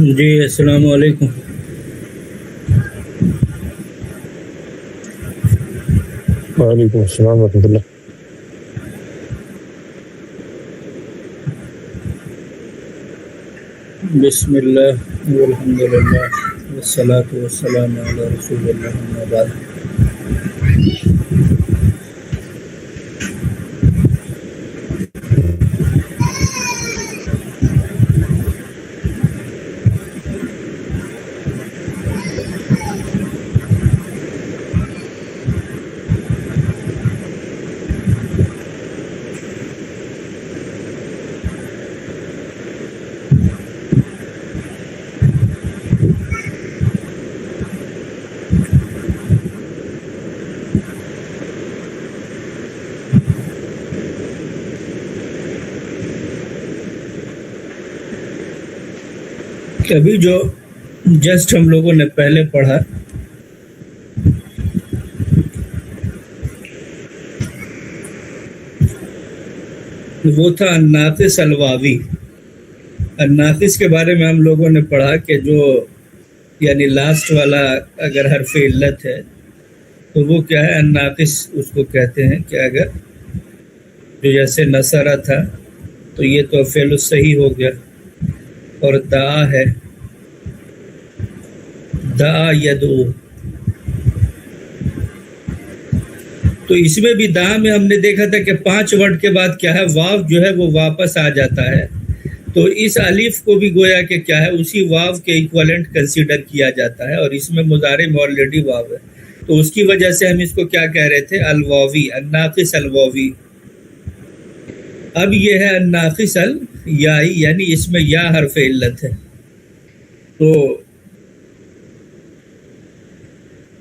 جی السلام علیکم. وعلیکم السلام ورحمۃ اللہ. بسم اللہ والحمد للہ والصلاۃ والسلام علی رسول اللہ اما بعد. ابھی جو جسٹ ہم لوگوں نے پہلے پڑھا وہ تھا الناقص الواوی. الناقص کے بارے میں ہم لوگوں نے پڑھا کہ جو یعنی لاسٹ والا اگر حرف علت ہے تو وہ کیا ہے؟ الناقص اس کو کہتے ہیں. کہ اگر جو جیسے نصرہ تھا تو یہ تو فعل الصحیح ہو گیا، اور دعا ہے دعا یدعو، تو اس میں بھی دعا میں ہم نے دیکھا تھا کہ 5 ورڈ کے بعد کیا ہے؟ واو جو ہے وہ واپس آ جاتا ہے. تو اس الف کو بھی گویا کہ کیا ہے؟ اسی واو کے ایکویلنٹ کنسیڈر کیا جاتا ہے، اور اس میں مضارع میں آلریڈی واو ہے، تو اس کی وجہ سے ہم اس کو کیا کہہ رہے تھے؟ الواوی، الناقص الواوی. اب یہ ہے الناقص الیائی، یعنی اس میں یا حرف علت ہے. تو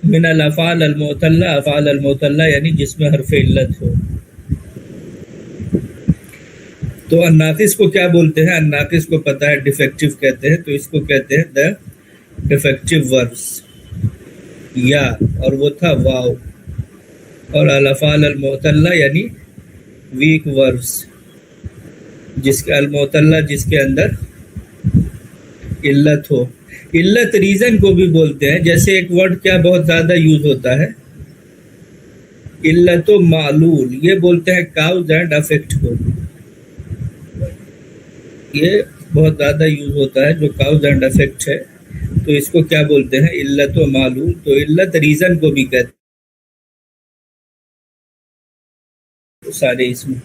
من الافعال المعتلہ، افعال المعتلہ یعنی جس میں حرف علت ہو. تو الناقص کو کیا بولتے ہیں؟ الناقص کو پتہ ہے ڈیفیکٹو کہتے ہیں، تو اس کو کہتے ہیں دا ڈیفیکٹو وربس. یا اور وہ تھا واو، اور الافعال المعتلہ یعنی ویک وربس، جس کے المعتلہ جس کے اندر علت ہو. علت ریزن کو بھی بولتے ہیں. جیسے ایک ورڈ کیا بہت زیادہ یوز ہوتا ہے؟ علت و معلول، یہ بولتے ہیں کاؤز اینڈ افیکٹ کو. یہ بہت زیادہ یوز ہوتا ہے جو کاؤز اینڈ افیکٹ ہے، تو اس کو کیا بولتے ہیں؟ علت و معلول. تو علت ریزن کو بھی کہتے ہیں سارے اس میں.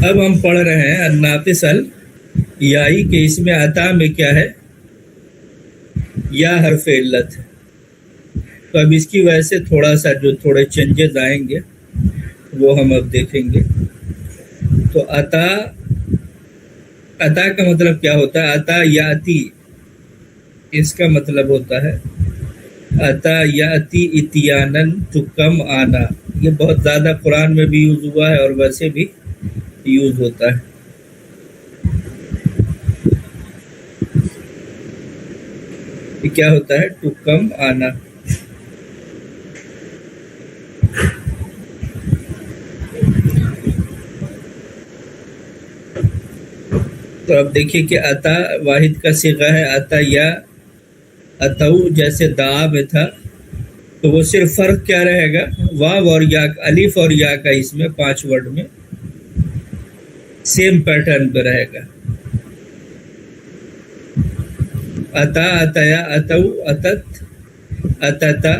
اب ہم پڑھ رہے ہیں الناقص الیائی کہ اس میں عطا میں کیا ہے؟ یا حرف علت ہے. تو اب اس کی وجہ سے تھوڑا سا جو تھوڑے چینجز آئیں گے وہ ہم اب دیکھیں گے. تو عطا کا مطلب کیا ہوتا ہے؟ عطا یاتی، اس کا مطلب ہوتا ہے عطا یاتی اتیانن، تو کم آنا. یہ بہت زیادہ قرآن میں بھی یوز ہوا ہے اور ویسے بھی یوز ہوتا ہے. یہ کیا ہوتا ہے؟ ٹو کم آنا. تو اب دیکھیے کہ عطا واحد کا صیغہ ہے. عطا یا عطو جیسے دعا میں تھا، تو وہ صرف فرق کیا رہے گا؟ واو اور یا، الف اور یا کا اس میں 5 ورڈ میں سیم پیٹرن پہ رہے گا. عطا، عطیا، عطو، عطت، عطتا،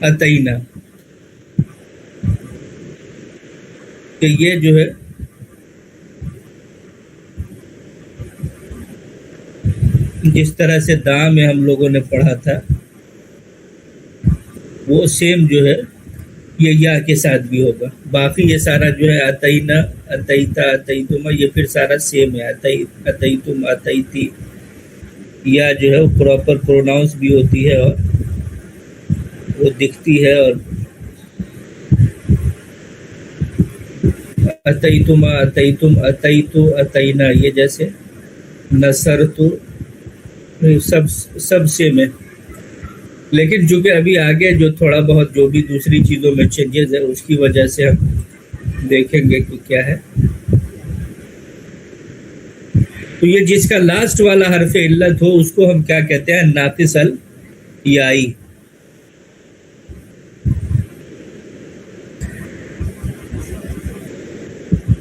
عطینا. کہ یہ جو ہے جس طرح سے دعا میں ہم لوگوں نے پڑھا تھا وہ سیم جو ہے یہ یا کے ساتھ بھی ہوگا. باقی یہ سارا جو ہے عطینا، عطیتا، عطیتما، یہ پھر سارا سیم ہے. عطیتم، عطیتی، یا جو ہے وہ پراپر پروناؤنس بھی ہوتی ہے اور وہ دکھتی ہے. اور عطیتما، عطیتم، عطیتو، عطینا، یہ جیسے نصرتو، سب سیم ہے. لیکن چونکہ ابھی آگے جو تھوڑا بہت جو بھی دوسری چیزوں میں چینجز ہے اس کی وجہ سے ہم دیکھیں گے کہ کیا ہے. تو یہ جس کا لاسٹ والا حرف علت ہو اس کو ہم کیا کہتے ہیں؟ ناقص الیائی.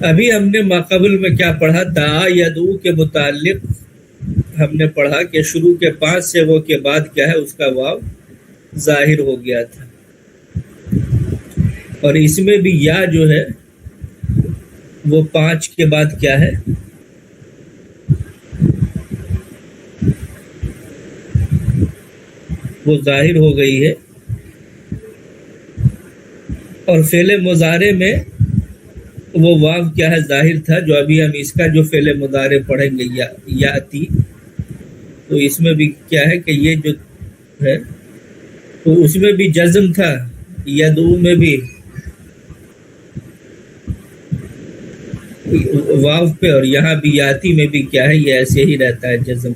ابھی ہم نے ماقبل میں کیا پڑھا؟ دعا یدعو کے متعلق ہم نے پڑھا کہ شروع کے 5 صیغوں کے بعد کیا ہے؟ اس کا واو ظاہر ہو گیا تھا. اور اس میں بھی یا جو ہے وہ 5 کے بعد کیا ہے؟ وہ ظاہر ہو گئی ہے. اور فعل مضارع میں وہ واو کیا ہے؟ ظاہر تھا. جو ابھی ہم اس کا جو فعل مضارع پڑھیں گے یاتی، تو اس میں بھی کیا ہے کہ یہ جو ہے تو اس میں بھی جزم تھا، یدعو میں بھی واو پہ، اور یہاں بھی یاتی میں بھی کیا ہے؟ یہ ایسے ہی رہتا ہے جزم.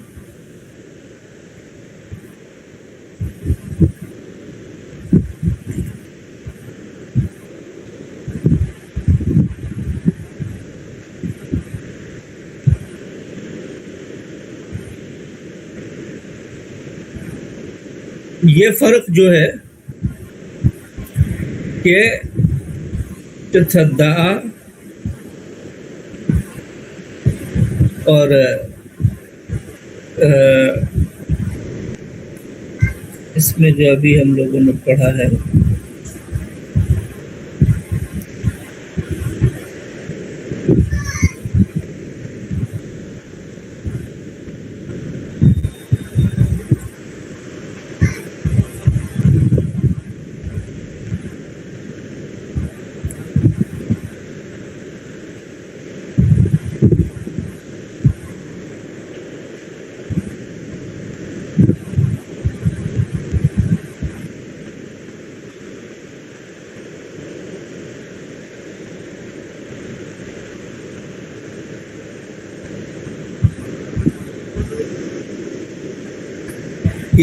یہ فرق جو ہے کہ تصدع اور اس میں جو ابھی ہم لوگوں نے پڑھا ہے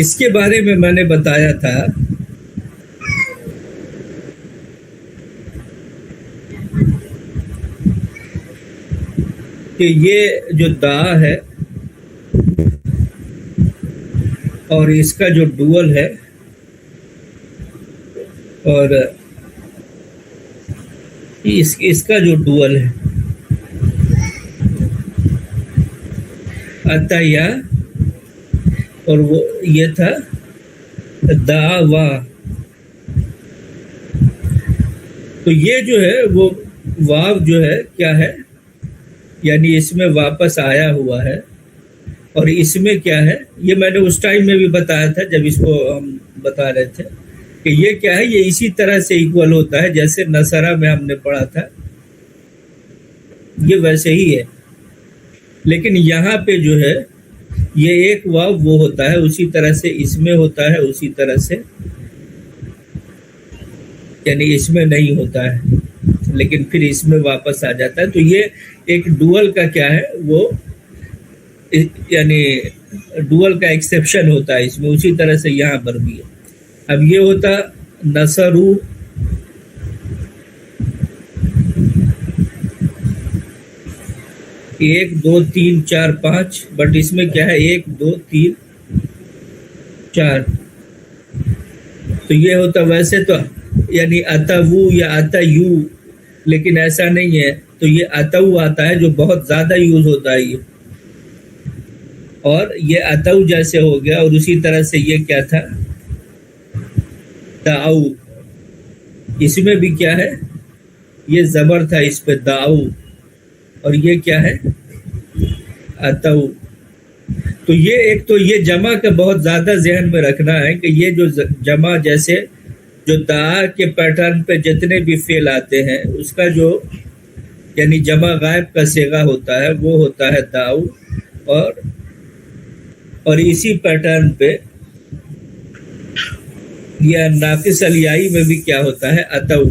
اس کے بارے میں نے بتایا تھا کہ یہ جو دا ہے اور اس کا جو ڈوئل ہے اور اس کا جو ڈوئل ہے عطیہ، اور وہ یہ تھا دعوا. تو یہ جو ہے وہ واو جو ہے کیا ہے؟ یعنی اس میں واپس آیا ہوا ہے. اور اس میں کیا ہے؟ یہ میں نے اس ٹائم میں بھی بتایا تھا جب اس کو ہم بتا رہے تھے کہ یہ کیا ہے؟ یہ اسی طرح سے ایکول ہوتا ہے جیسے نصرہ میں ہم نے پڑھا تھا، یہ ویسے ہی ہے. لیکن یہاں پہ جو ہے یہ ایک واو وہ ہوتا ہے، اسی طرح سے اس میں ہوتا ہے، اسی طرح سے یعنی اس میں نہیں ہوتا ہے لیکن پھر اس میں واپس آ جاتا ہے. تو یہ ایک ڈوئل کا کیا ہے؟ وہ یعنی ڈوئل کا ایکسیپشن ہوتا ہے اس میں، اسی طرح سے یہاں پر بھی ہے. اب یہ ہوتا نصرو، ایک دو تین چار پانچ، بٹ اس میں کیا ہے؟ 1 2 3 4. تو یہ ہوتا ویسے تو یعنی اتو یا اتیو، لیکن ایسا نہیں ہے. تو یہ اتو آتا ہے جو بہت زیادہ یوز ہوتا ہے یہ، اور یہ اتو جیسے ہو گیا. اور اسی طرح سے یہ کیا تھا؟ دعو. اس میں بھی کیا ہے؟ یہ زبر تھا اس پہ دعو، اور یہ کیا ہے؟ اتو. تو یہ ایک تو یہ جمع کا بہت زیادہ ذہن میں رکھنا ہے کہ یہ جو جمع جیسے جو دعا کے پیٹرن پہ جتنے بھی فعل آتے ہیں اس کا جو یعنی جمع غائب کا صیغہ ہوتا ہے وہ ہوتا ہے دعو، اور اسی پیٹرن پہ یا ناقص الیائی میں بھی کیا ہوتا ہے؟ اتو.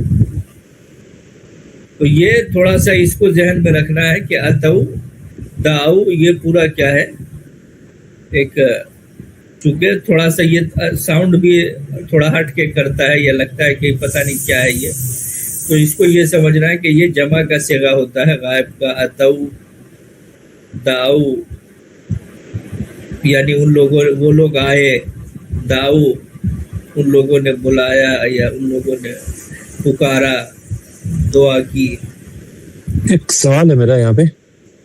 تو یہ تھوڑا سا اس کو ذہن میں رکھنا ہے کہ اتو دعو یہ پورا کیا ہے؟ ایک چونکہ تھوڑا سا یہ ساؤنڈ بھی تھوڑا ہٹ کے کرتا ہے، یہ لگتا ہے کہ پتہ نہیں کیا ہے یہ، تو اس کو یہ سمجھنا ہے کہ یہ جمع کا صیغہ ہوتا ہے غائب کا. اتو دعو یعنی وہ لوگ آئے، داؤ ان لوگوں نے بلایا یا ان لوگوں نے پکارا، دعا کی. ایک سوال ہے میرا یہاں پہ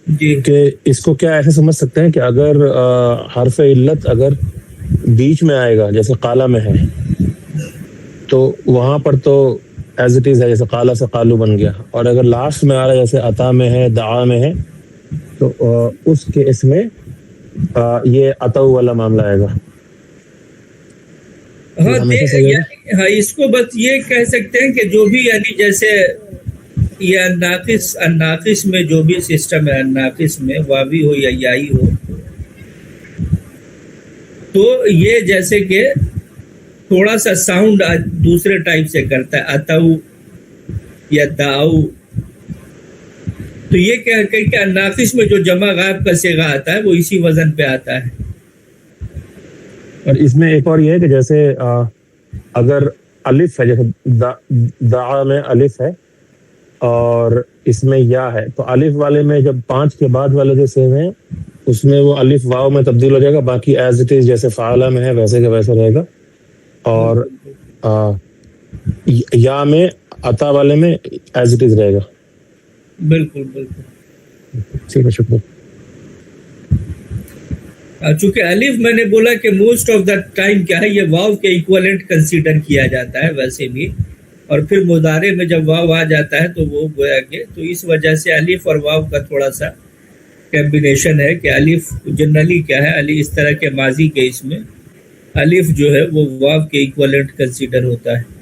جی کہ اس کو کیا ایسے سمجھ سکتے ہیں کہ اگر حرف علت اگر بیچ میں آئے گا جیسے قالا میں ہے تو وہاں پر تو ایز اٹ از ہے، جیسے قالا سے قالو بن گیا، اور اگر لاسٹ میں آ رہا ہے جیسے عطا میں ہے، دعا میں ہے، تو اس کے اس میں یہ عطاء والا معاملہ آئے گا. ہاں ہمیشہ صحیح ہوگا. یعنی ہاں اس کو بس یہ کہہ سکتے ہیں کہ جو بھی یعنی جیسے یہ الناقص میں جو بھی سسٹم ہے، الناقص میں واوی ہو یا یائی ہو، تو یہ جیسے کہ تھوڑا سا ساؤنڈ دوسرے ٹائپ سے کرتا ہے، اتاؤ یا داؤ. تو یہ کہہ کر کہ الناقص میں جو جمع غائب کا صیغہ آتا ہے وہ اسی وزن پہ آتا ہے. اور اس میں ایک اور یہ ہے کہ جیسے اگر الف ہے، جیسے دعا میں الف ہے اور اس میں یا ہے، تو الف والے میں جب 5 کے بعد والے جو صیغے ہیں اس میں وہ الف واو میں تبدیل ہو جائے گا، باقی ایز اٹ از جیسے فعلا میں ہے ویسے کا ویسا رہے گا. اور یا میں عطا والے میں ایز اٹ از رہے گا. بالکل بالکل. ٹھیک ہے، شکریہ. چونکہ الف میں نے بولا کہ موسٹ آف دا ٹائم کیا ہے یہ واو کے ایکویلنٹ کنسیڈر کیا جاتا ہے ویسے بھی، اور پھر مضارع میں جب واو آ جاتا ہے تو وہ گویا کہ تو اس وجہ سے الف اور واو کا تھوڑا سا کمبینیشن ہے کہ الف جنرلی کیا ہے، اس طرح کے ماضی کے اس میں الف جو ہے وہ واو کے ایکویلنٹ کنسیڈر ہوتا ہے.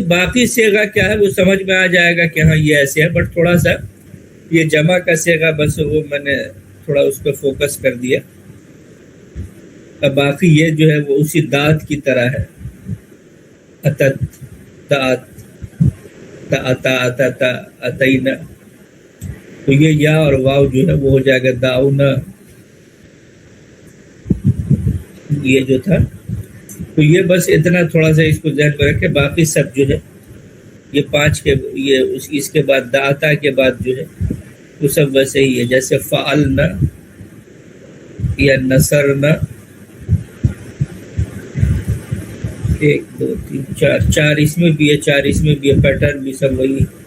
باقی صیغہ کیا ہے وہ سمجھ میں آ جائے گا کہ ہاں یہ ایسے ہے، بٹ تھوڑا سا یہ جمع کا صیغہ بس وہ میں نے تھوڑا اس پہ فوکس کر دیا. باقی یہ جو ہے وہ اسی دات کی طرح ہے، اتت دات تا اتا اتینا، تو یہ یا اور واو جو ہے وہ ہو جائے گا داؤنا. یہ جو تھا تو یہ بس اتنا تھوڑا سا اس کو ذہن میں رکھے. باقی سب جو ہے یہ 5 کے یہ اس کے بعد داتا کے بعد جو ہے وہ سب ویسے ہی ہے، جیسے فعلنا یا نصرنا. 1 2 3 4 اس میں بھی ہے، 4 اس میں بھی ہے، پیٹرن بھی سب وہی ہے.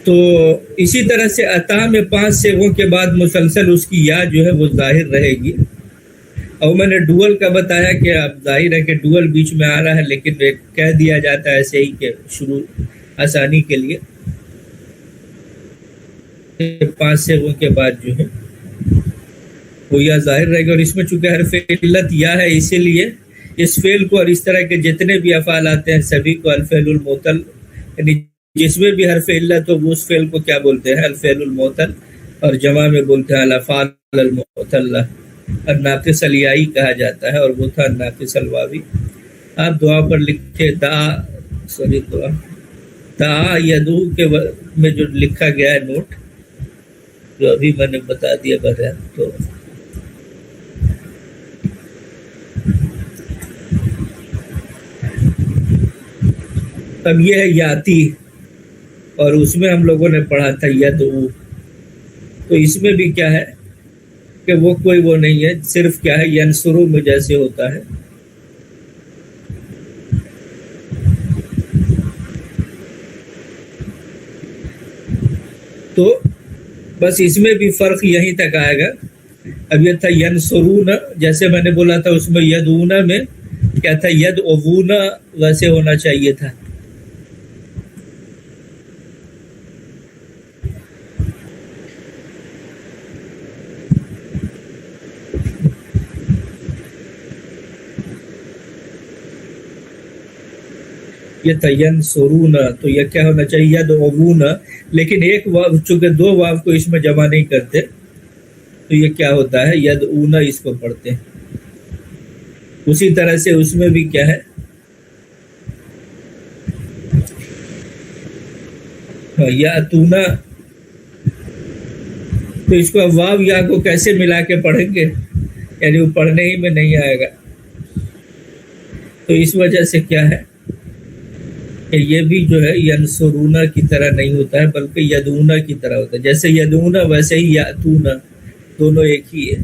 تو اسی طرح سے عطا میں 5 صیغوں کے بعد مسلسل اس کی یا جو ہے وہ ظاہر رہے گی. اور میں نے ڈوئل کا بتایا کہ اب ظاہر ہے کہ ڈوئل بیچ میں آ رہا ہے، لیکن کہہ دیا جاتا ہے ایسے ہی کہ شروع آسانی کے لیے 5 صیغوں کے بعد جو ہے وہ یا ظاہر رہے گا. اور اس میں چونکہ حرف علت یا ہے، اسی لیے اس فعل کو اور اس طرح کے جتنے بھی افعال آتے ہیں سبھی کو الفعل المعطل، یعنی جس میں بھی حرف علت ہو اس فعل کو کیا بولتے ہیں؟ الفعل المعطل، اور جمع میں بولتے ہیں الافعال المعطلہ. الناقص الیائی کہا جاتا ہے، اور وہ تھا الناقص الواوی. آپ دعا پر لکھے دعا یدعو کے میں جو لکھا گیا ہے نوٹ جو ابھی میں نے بتا دیا بغیر، تو اب یہ ہے یاتی، اور اس میں ہم لوگوں نے پڑھا تھا یدعو. تو اس میں بھی کیا ہے کہ وہ کوئی وہ نہیں ہے، صرف کیا ہے ینصرو میں جیسے ہوتا ہے. تو بس اس میں بھی فرق یہیں تک آئے گا. اب یہ تھا ینصرون، جیسے میں نے بولا تھا اس میں یدعون میں کیا تھا، یدعون ویسے ہونا چاہیے تھا. یہ تھا ینصرون، تو یہ کیا ہونا چاہیے یدعون. لیکن ایک واو چونکہ 2 واو کو اس میں جمع نہیں کرتے تو یہ کیا ہوتا ہے یدعون اس کو پڑھتے ہیں. اسی طرح سے اس میں بھی کیا ہے یاتونا، تو اس کو واو یا کو کیسے ملا کے پڑھیں گے، یعنی وہ پڑھنے ہی میں نہیں آئے گا. تو اس وجہ سے کیا ہے کہ یہ بھی جو ہے ینصرونا کی طرح نہیں ہوتا ہے بلکہ یدونا کی طرح ہوتا ہے. جیسے یدونا ویسے ہی یاتونا، دونوں ایک ہی ہے.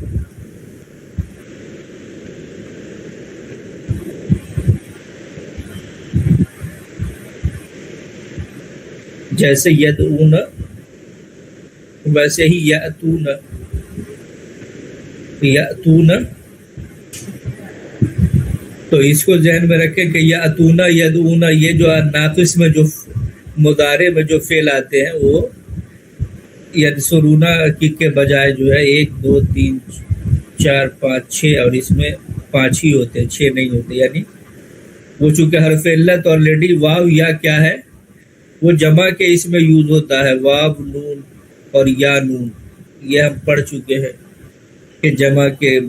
جیسے یدعونا ویسے ہی یاتونا. یاتونا تو اس کو ذہن میں رکھیں کہ یاتونا یدعونا یہ جو ناقص میں جو مضارع میں جو فعل آتے ہیں وہ ینصرونا کے بجائے جو ہے 1 2 3 4 5 6 اور اس میں 5 ہی ہوتے ہیں، 6 نہیں ہوتے. یعنی وہ چونکہ حرف علت آلریڈی واو یا کیا ہے وہ جمع کے اس میں یوز ہوتا ہے، واو نون اور یا نون. یہ ہم پڑھ چکے ہیں کہ جمع کے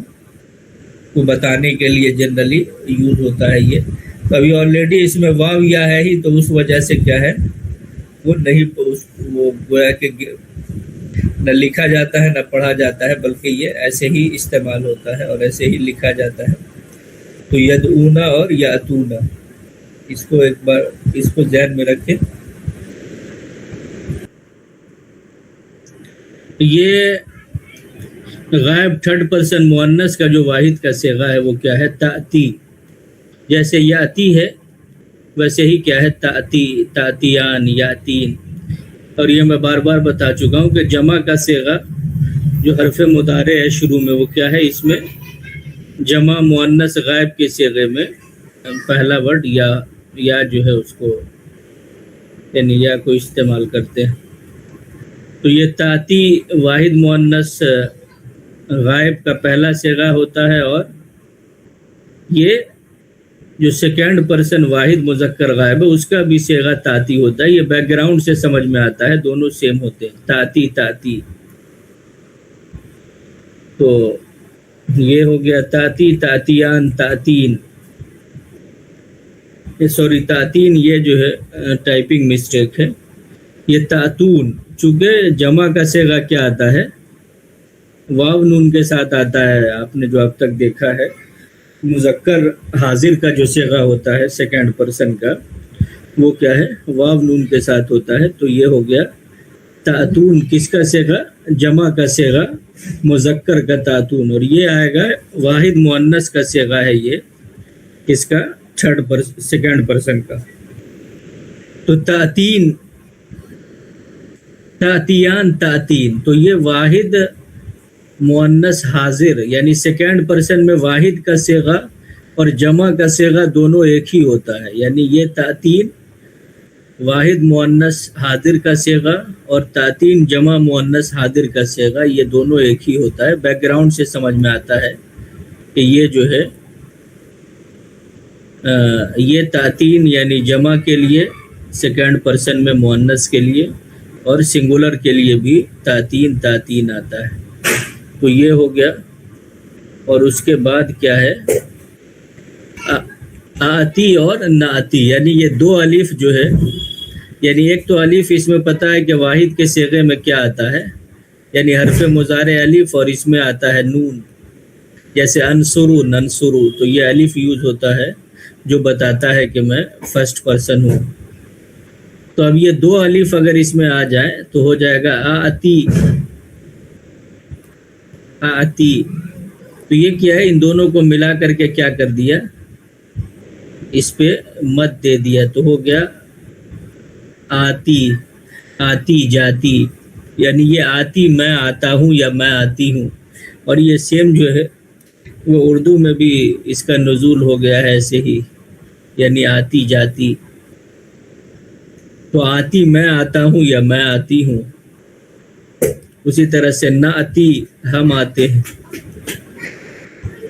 کو بتانے کے لیے جنرلی یوز ہوتا ہے. یہ تو ابھی آلریڈی اس میں واو یا ہے ہی، تو اس وجہ سے کیا ہے وہ نہیں، وہ گویا کہ نہ لکھا جاتا ہے نہ پڑھا جاتا ہے، بلکہ یہ ایسے ہی استعمال ہوتا ہے اور ایسے ہی لکھا جاتا ہے. تو یدعونا اور یاتونا، اس کو ایک بار اس کو ذہن میں رکھیں. یہ غائب تھرڈ پرسن مؤنث کا جو واحد کا صیغہ ہے وہ کیا ہے؟ تاتی. جیسے یاتی ہے ویسے ہی کیا ہے؟ تاتی، تاتیان، یاتین. اور یہ میں بار بار بتا چکا ہوں کہ جمع کا صیغہ جو حرف مضارع ہے شروع میں وہ کیا ہے؟ اس میں جمع مؤنث غائب کے صیغے میں پہلا ورڈ یا جو ہے اس کو یعنی یا کو استعمال کرتے ہیں. تو یہ تاتی واحد مؤنث غائب کا پہلا صیغہ ہوتا ہے، اور یہ جو سیکنڈ پرسن واحد مذکر غائب ہے اس کا بھی صیغہ تاتی ہوتا ہے. یہ بیک گراؤنڈ سے سمجھ میں آتا ہے، دونوں سیم ہوتے ہیں، تاتی تاتی. تو یہ ہو گیا تاتی، تاتیان، تاتین. سوری تاتین یہ جو ہے ٹائپنگ مسٹیک ہے. یہ تاتون چونکہ جمع کا صیغہ کیا آتا ہے؟ واو نون کے ساتھ آتا ہے. آپ نے جو اب تک دیکھا ہے مذکر حاضر کا جو صیغہ ہوتا ہے سیکنڈ پرسن کا وہ کیا ہے؟ واو نون کے ساتھ ہوتا ہے. تو یہ ہو گیا تاتون. کس کا صیغہ؟ جمع کا صیغہ مذکر کا تاتون. اور یہ آئے گا واحد مؤنث کا صیغہ ہے یہ، کس کا؟ سیکنڈ پرسن کا. تو تاتین، تاتیان، تاتین. تو یہ واحد مؤنث حاضر یعنی سیکنڈ پرسن میں واحد کا صیغہ اور جمع کا صیغہ دونوں ایک ہی ہوتا ہے. یعنی یہ تاتین واحد مؤنث حاضر کا صیغہ اور تاتین جمع مؤنث حاضر کا صیغہ یہ دونوں ایک ہی ہوتا ہے. بیک گراؤنڈ سے سمجھ میں آتا ہے کہ یہ جو ہے یہ تاتین یعنی جمع کے لیے سیکنڈ پرسن میں مؤنث کے لیے اور سنگولر کے لیے بھی تاتین تاتین آتا ہے. تو یہ ہو گیا. اور اس کے بعد کیا ہے؟ آتی اور ناتی. یعنی یہ دو الف جو ہے، یعنی ایک تو الف اس میں پتہ ہے کہ واحد کے صیغے میں کیا آتا ہے، یعنی حرف مضارع الف، اور اس میں آتا ہے نون. جیسے انصرو، ننصرو. تو یہ الف یوز ہوتا ہے جو بتاتا ہے کہ میں فرسٹ پرسن ہوں. تو اب یہ دو الف اگر اس میں آ جائے تو ہو جائے گا آتی، آتی. تو یہ کیا ہے؟ ان دونوں کو ملا کر کے کیا کر دیا؟ اس پہ مد دے دیا. تو ہو گیا آتی، آتی جاتی. یعنی یہ آتی میں آتا ہوں یا میں آتی ہوں. اور یہ سیم جو ہے وہ اردو میں بھی اس کا نزول ہو گیا ہے ایسے ہی، یعنی آتی جاتی. تو آتی میں آتا ہوں یا میں آتی ہوں. اسی طرح سے نہ آتی ہم آتے ہیں.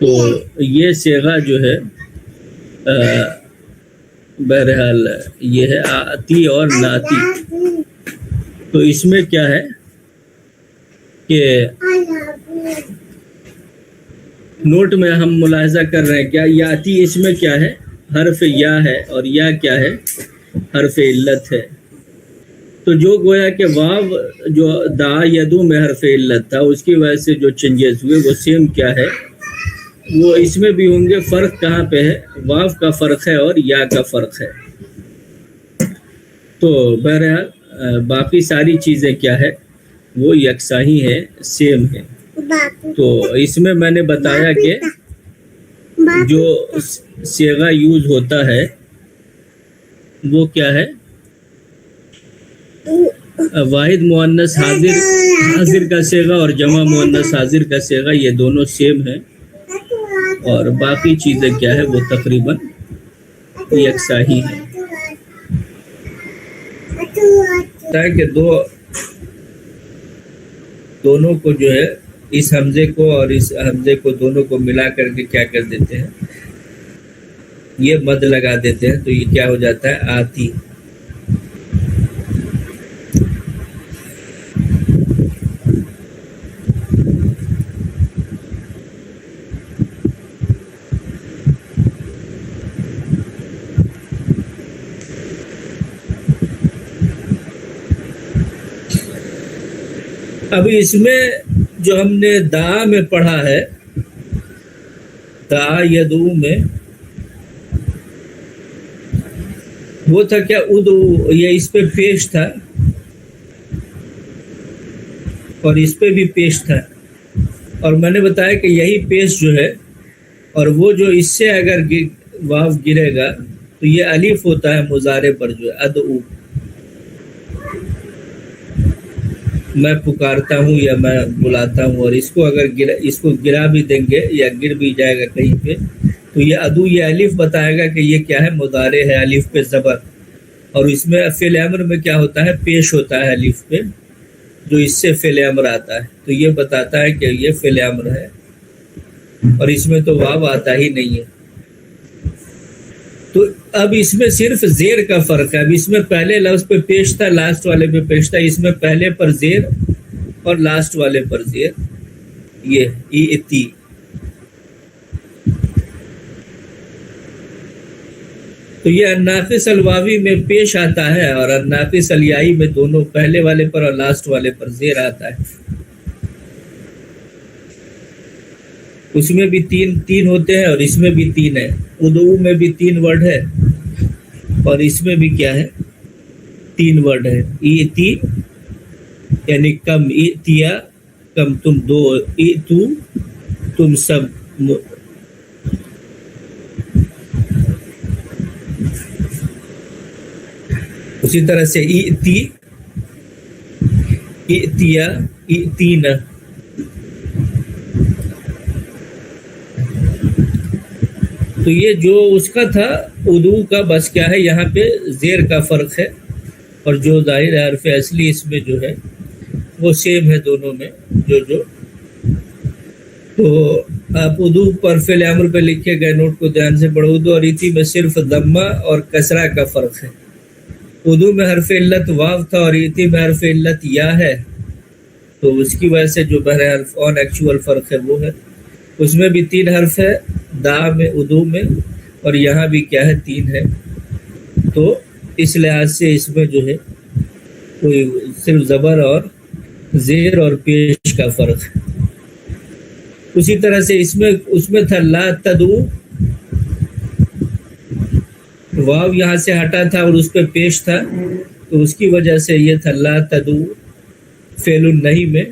تو یہ صیغہ جو ہے بہرحال یہ ہے آتی اور ناتی. تو اس میں کیا ہے کہ نوٹ میں ہم ملاحظہ کر رہے ہیں کیا یاتی اس میں کیا ہے؟ حرف یا ہے، اور یا کیا ہے؟ حرف علت ہے. تو جو گویا کہ واو جو دا یدو میں حرف علت تھا اس کی وجہ سے جو چینجز ہوئے وہ سیم کیا ہے؟ وہ اس میں بھی ہوں گے. فرق کہاں پہ ہے؟ واو کا فرق ہے اور یا کا فرق ہے. تو بہرحال باقی ساری چیزیں کیا ہے وہ یکساں ہی ہے، سیم ہے. تو اس میں میں نے بتایا کہ جو صیغہ یوز ہوتا ہے وہ کیا ہے، واحد مؤنث حاضر کا صیغہ اور جمع مؤنث حاضر کا صیغہ، یہ دونوں سیم ہیں. اور باقی چیزیں کیا ہے وہ تقریباً یکساں ہی ہیں. کہ دونوں کو جو ہے اس حمزے کو اور اس حمزے کو دونوں کو ملا کر کے کیا کر دیتے ہیں، یہ مد لگا دیتے ہیں. تو یہ کیا ہو جاتا ہے، آتی. ابھی اس میں جو ہم نے دعا میں پڑھا ہے، دعا یدعو میں، وہ تھا کیا، ادعو، یہ اس پہ پیش تھا اور اس پہ بھی پیش تھا. اور میں نے بتایا کہ یہی پیش جو ہے، اور وہ جو اس سے اگر واو گرے گا تو یہ الف ہوتا ہے مضارع پر، جو ہے ادعو، میں پکارتا ہوں یا میں بلاتا ہوں. اور اس کو اگر اس کو گرا بھی دیں گے یا گر بھی جائے گا کہیں پہ تو یہ ادو، یہ الف بتائے گا کہ یہ کیا ہے، مضارع ہے، الف پہ زبر. اور اس میں فعل امر میں کیا ہوتا ہے، پیش ہوتا ہے الف پہ، جو اس سے فعل امر آتا ہے. تو یہ بتاتا ہے کہ یہ فعل امر ہے، اور اس میں تو واو آتا ہی نہیں ہے. تو اب اس میں صرف زیر کا فرق ہے. اب اس میں پہلے لفظ پہ پیش تھا، لاسٹ والے پہ پیش تھا. اس میں پہلے پر زیر اور لاسٹ والے پر زیر، یہ ایتی. تو یہ الناقص الواوی میں پیش آتا ہے، اور الناقص الیائی میں دونوں، پہلے والے پر اور لاسٹ والے پر زیر آتا ہے. اس میں بھی تین ہوتے ہیں اور اس میں بھی تین ہے. ادعو میں بھی 3 ورڈ ہے اور اس میں بھی کیا ہے، 3 ورڈ ہے. ایتی یعنی کم، ایتیا کم، تم 2، ایتو تم سب. اسی طرح سے ایتی، ایتیا، ایتینا. تو یہ جو اس کا تھا ادو کا، بس کیا ہے یہاں پہ زیر کا فرق ہے، اور جو ظاہر حرف اصلی اس میں جو ہے وہ سیم ہے دونوں میں. جو تو آپ ادو پر فعل امر پہ لکھے گئے، نوٹ کو دھیان سے پڑھو. ادو اور ایتی میں صرف ضمہ اور کسرہ کا فرق ہے. ادو میں حرف علت واو تھا اور ایتی میں حرف علت یا ہے، تو اس کی وجہ سے جو بہرحال آن ایکچوئل فرق ہے وہ ہے. اس میں بھی 3 حرف ہے، دا میں، ادو میں، اور یہاں بھی کیا ہے، 3 ہے. تو اس لحاظ سے اس میں جو ہے کوئی صرف زبر اور زیر اور پیش کا فرق ہے. اسی طرح سے اس میں تھا لا تدعو، واو یہاں سے ہٹا تھا اور اس پہ پیش تھا، تو اس کی وجہ سے یہ تھا لا تدعو فعل النہی میں.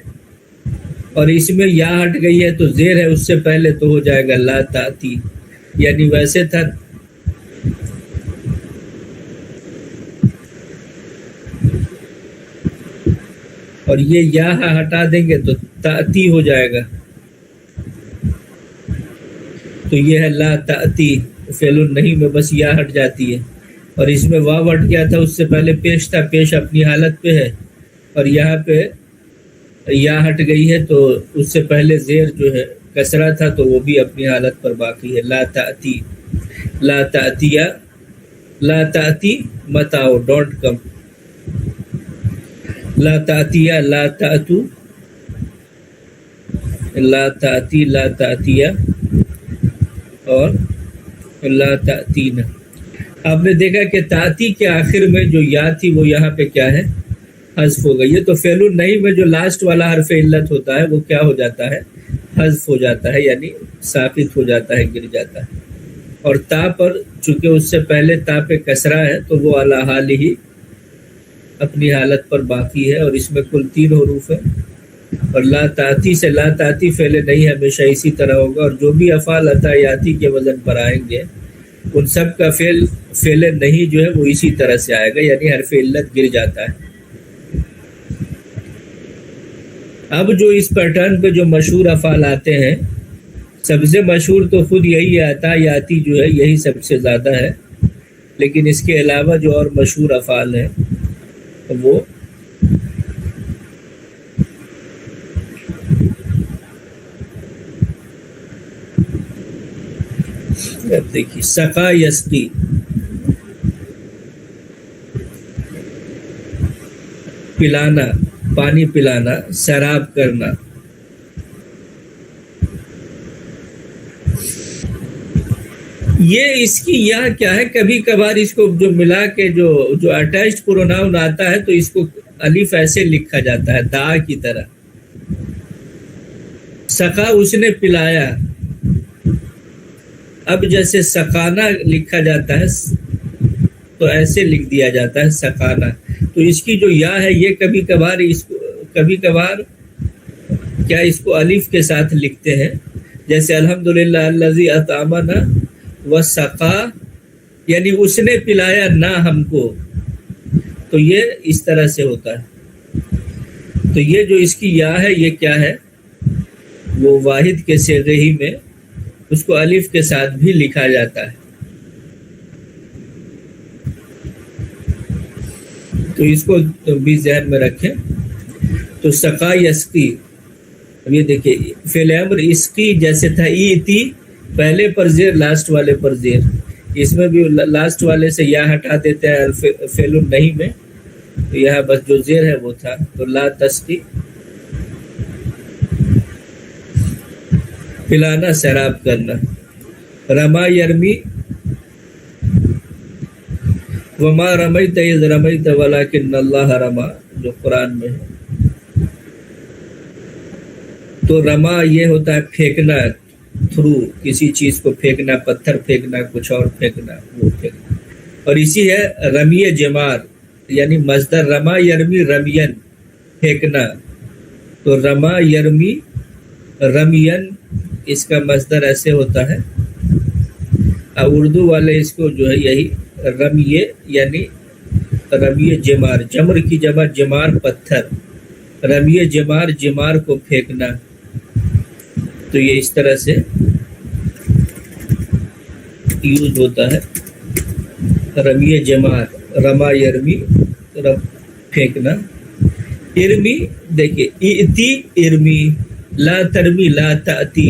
اور اس میں یا ہٹ گئی ہے تو زیر ہے، اس سے پہلے تو ہو جائے گا لا تاتی. یعنی ویسے تھا اور یہ یا ہٹا دیں گے تو تاتی ہو جائے گا. تو یہ ہے لا تاتی فعل النہی میں، بس یا ہٹ جاتی ہے. اور اس میں واو ہٹ گیا تھا، اس سے پہلے پیش تھا، پیش اپنی حالت پہ ہے، اور یہاں پہ یا ہٹ گئی ہے تو اس سے پہلے زیر جو ہے کسرہ تھا تو وہ بھی اپنی حالت پر باقی ہے. لا تاتی، لا تاتیا، لا تاتی مت آؤ، ڈونٹ کم. لا تاتیا، لا تاتو، لا تاتی، لا تاتیا، اور لا تاتینا. آپ نے دیکھا کہ تاتی کے آخر میں جو یا تھی وہ یہاں پہ کیا ہے، حذف ہو گئی ہے. تو فعل النہی میں جو لاسٹ والا حرف علت ہوتا ہے وہ کیا ہو جاتا ہے، حذف ہو جاتا ہے، یعنی ساقط ہو جاتا ہے، گر جاتا ہے. اور تا پر چونکہ اس سے پہلے تا پہ کسرہ ہے تو وہ علی حال ہی اپنی حالت پر باقی ہے، اور اس میں کل 3 حروف ہے. اور لا تاتی سے لا تاتی فعل نہیں ہمیشہ اسی طرح ہوگا، اور جو بھی افعال اتا یاتی کے وزن پر آئیں گے ان سب کا فعل نہیں جو ہے وہ اسی طرح سے آئے گا، یعنی حرف علت گر جاتا ہے. اب جو اس پیٹرن پہ جو مشہور افعال آتے ہیں، سب سے مشہور تو خود یہی آتا یاتی جو ہے، یہی سب سے زیادہ ہے. لیکن اس کے علاوہ جو اور مشہور افعال ہیں وہ اب دیکھیے، سقا یسقی، پلانا، پانی پلانا، سیراب کرنا. یہ اس کی یہاں کیا ہے، کبھی کبھار اس کو جو ملا کے جو اٹیچڈ پروناؤن آتا ہے تو اس کو الف ایسے لکھا جاتا ہے دا کی طرح. سقا اس نے پلایا، اب جیسے سقانا لکھا جاتا ہے تو ایسے لکھ دیا جاتا ہے سقانا. تو اس کی جو یا ہے یہ کبھی کبھار کیا اس کو الف کے ساتھ لکھتے ہیں، جیسے الحمدللہ الذی اطعمنا وسقا، یعنی اس نے پلایا نہ ہم کو، تو یہ اس طرح سے ہوتا ہے. تو یہ جو اس کی یا ہے یہ کیا ہے، وہ واحد کے صیغے ہی میں اس کو الف کے ساتھ بھی لکھا جاتا ہے. تو اس کو بھی ذہن میں رکھیں. تو سقا یسقی، اب یہ دیکھیں فعل امر اسقی جیسے تھا ای تی، پہلے پر زیر لاسٹ والے پر زیر، اس میں بھی لاسٹ والے سے یا ہٹا دیتے ہیں فعل نہیں میں، تو یہاں بس جو زیر ہے وہ تھا. تو لا تسقی، پلانا، سیراب کرنا. رما یرمی، وما رمیت اذ رمیت ولکن اللہ رما، جو قرآن میں ہے. تو رما یہ ہوتا ہے پھینکنا، تھرو کسی چیز کو پھینکنا، پتھر پھینکنا، کچھ اور پھینکنا، وہ پھینکنا. اور اسی ہے رمی جمار، یعنی مصدر رما یرمی رمین، پھینکنا. تو رما یرمی رمین، اس کا مصدر ایسے ہوتا ہے. اب اردو والے اس کو جو ہے یہی رمیے، یعنی رمیے جمار، جمر کی جمع جمار پتھر، رمیے جمار، جمار کو پھینکنا. تو یہ اس طرح سے یوز ہوتا ہے، رمیے جمار، رما یرمی، پھینکنا. ارمی، دیکھیے ایتی ارمی، لا ترمی لا تأتی،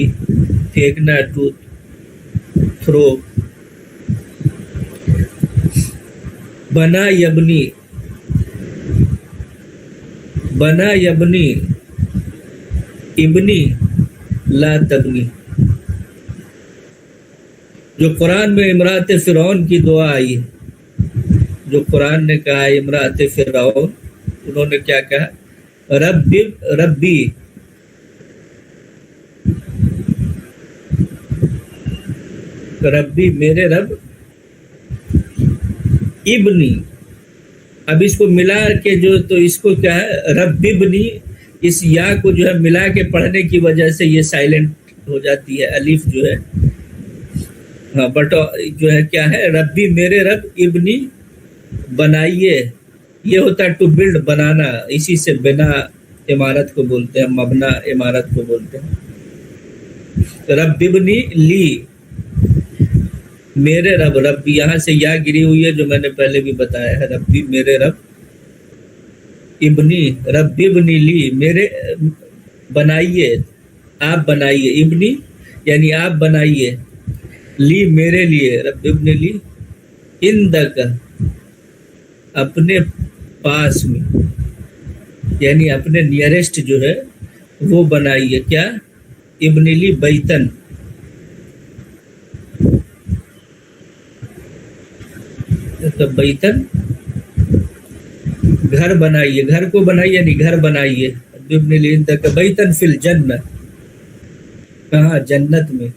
پھینکنا، ٹو تھرو. بنا یبنی، بنا یبنی، ابنی، لا تبنی. جو قرآن میں امرات فرعون کی دعا آئی ہے، جو قرآن نے کہا ہے امرات فرعون، انہوں نے کیا کہا، ربی ربی، میرے رب، ابنی. اب اس کو ملا کے جو، تو اس کو کیا ہے، رب ابنی، اس یا کو جو ہے ملا کے پڑھنے کی وجہ سے یہ سائلنٹ ہو جاتی ہے، الف جو ہے. ہاں بٹ جو ہے کیا ہے، ربی میرے رب، ابنی بنائیے، یہ ہوتا ہے ٹو بلڈ، بنانا. اسی سے بنا عمارت کو بولتے ہیں، مبنا عمارت کو بولتے ہیں. رب ابنی لی، میرے رب، رب یہاں سے یا گری ہوئی ہے جو میں نے پہلے بھی بتایا ہے، ربی میرے رب، ابنی، رب ابنی لی، میرے بنائیے، آپ بنائیے، ابنی یعنی آپ بنائیے، لی میرے لیے، رب ابن لی، اندک اپنے پاس میں، یعنی اپنے نیئرسٹ جو ہے وہ بنائیے. کیا، ابن لی بیتن، بیتن گھر بنائیے، گھر کو بنائیے، یعنی گھر بنائیے. ابن لی اندک بیتن فی الجنہ، کہاں؟ جنت میں.